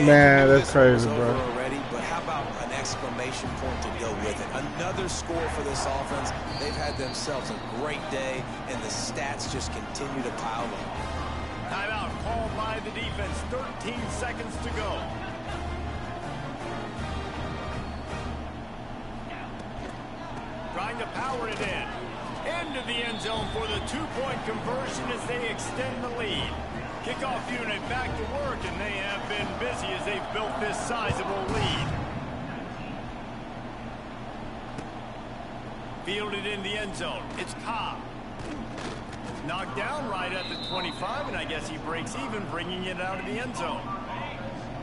Man, that's crazy, bro. Already, but how about an exclamation point to go with it? Another score for this offense. They've had themselves a great day, and the stats just continue to pile up. Timeout called by the defense. 13 seconds to go. Trying to power it in. Into the end zone for the two-point conversion as they extend the lead. Kickoff unit back to work, and they have been busy as they've built this sizable lead. Fielded in the end zone. It's Cobb. Knocked down right at the 25, and I guess he breaks even, bringing it out of the end zone.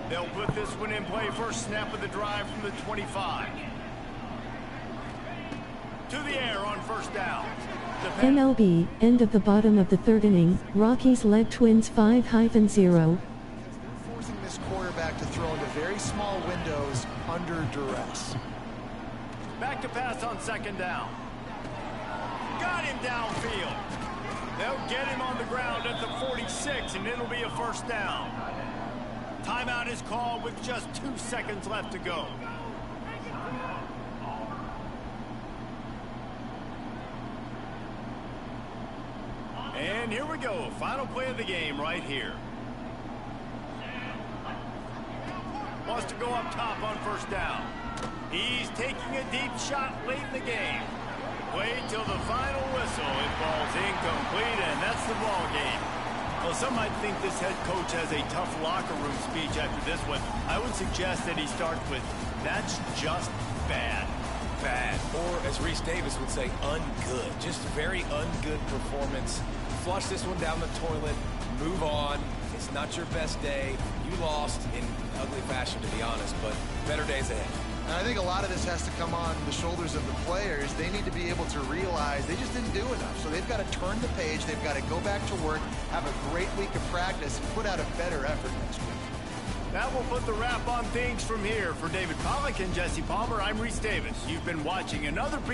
They'll put this one in play. First snap of the drive from the 25. To the air on first down. MLB, end of the bottom of the third inning, Rockies led Twins 5-0. Forcing this quarterback to throw into very small windows under duress. Back to pass on second down. Got him downfield. They'll get him on the ground at the 46, and it'll be a first down. Timeout is called with just 2 seconds left to go. And here we go. Final play of the game right here. Wants to go up top on first down. He's taking a deep shot late in the game. Wait till the final whistle. It falls incomplete, and that's the ball game. Well, some might think this head coach has a tough locker room speech after this one. I would suggest that he starts with, "That's just bad." Bad. Or, as Reese Davis would say, ungood. Just very ungood performance. Flush this one down the toilet. Move on. It's not your best day. You lost in ugly fashion, to be honest, but better days ahead. And I think a lot of this has to come on the shoulders of the players. They need to be able to realize they just didn't do enough. So they've got to turn the page. They've got to go back to work, have a great week of practice, and put out a better effort next week. That will put the wrap on things from here. For David Pollack and Jesse Palmer, I'm Reese Davis. You've been watching another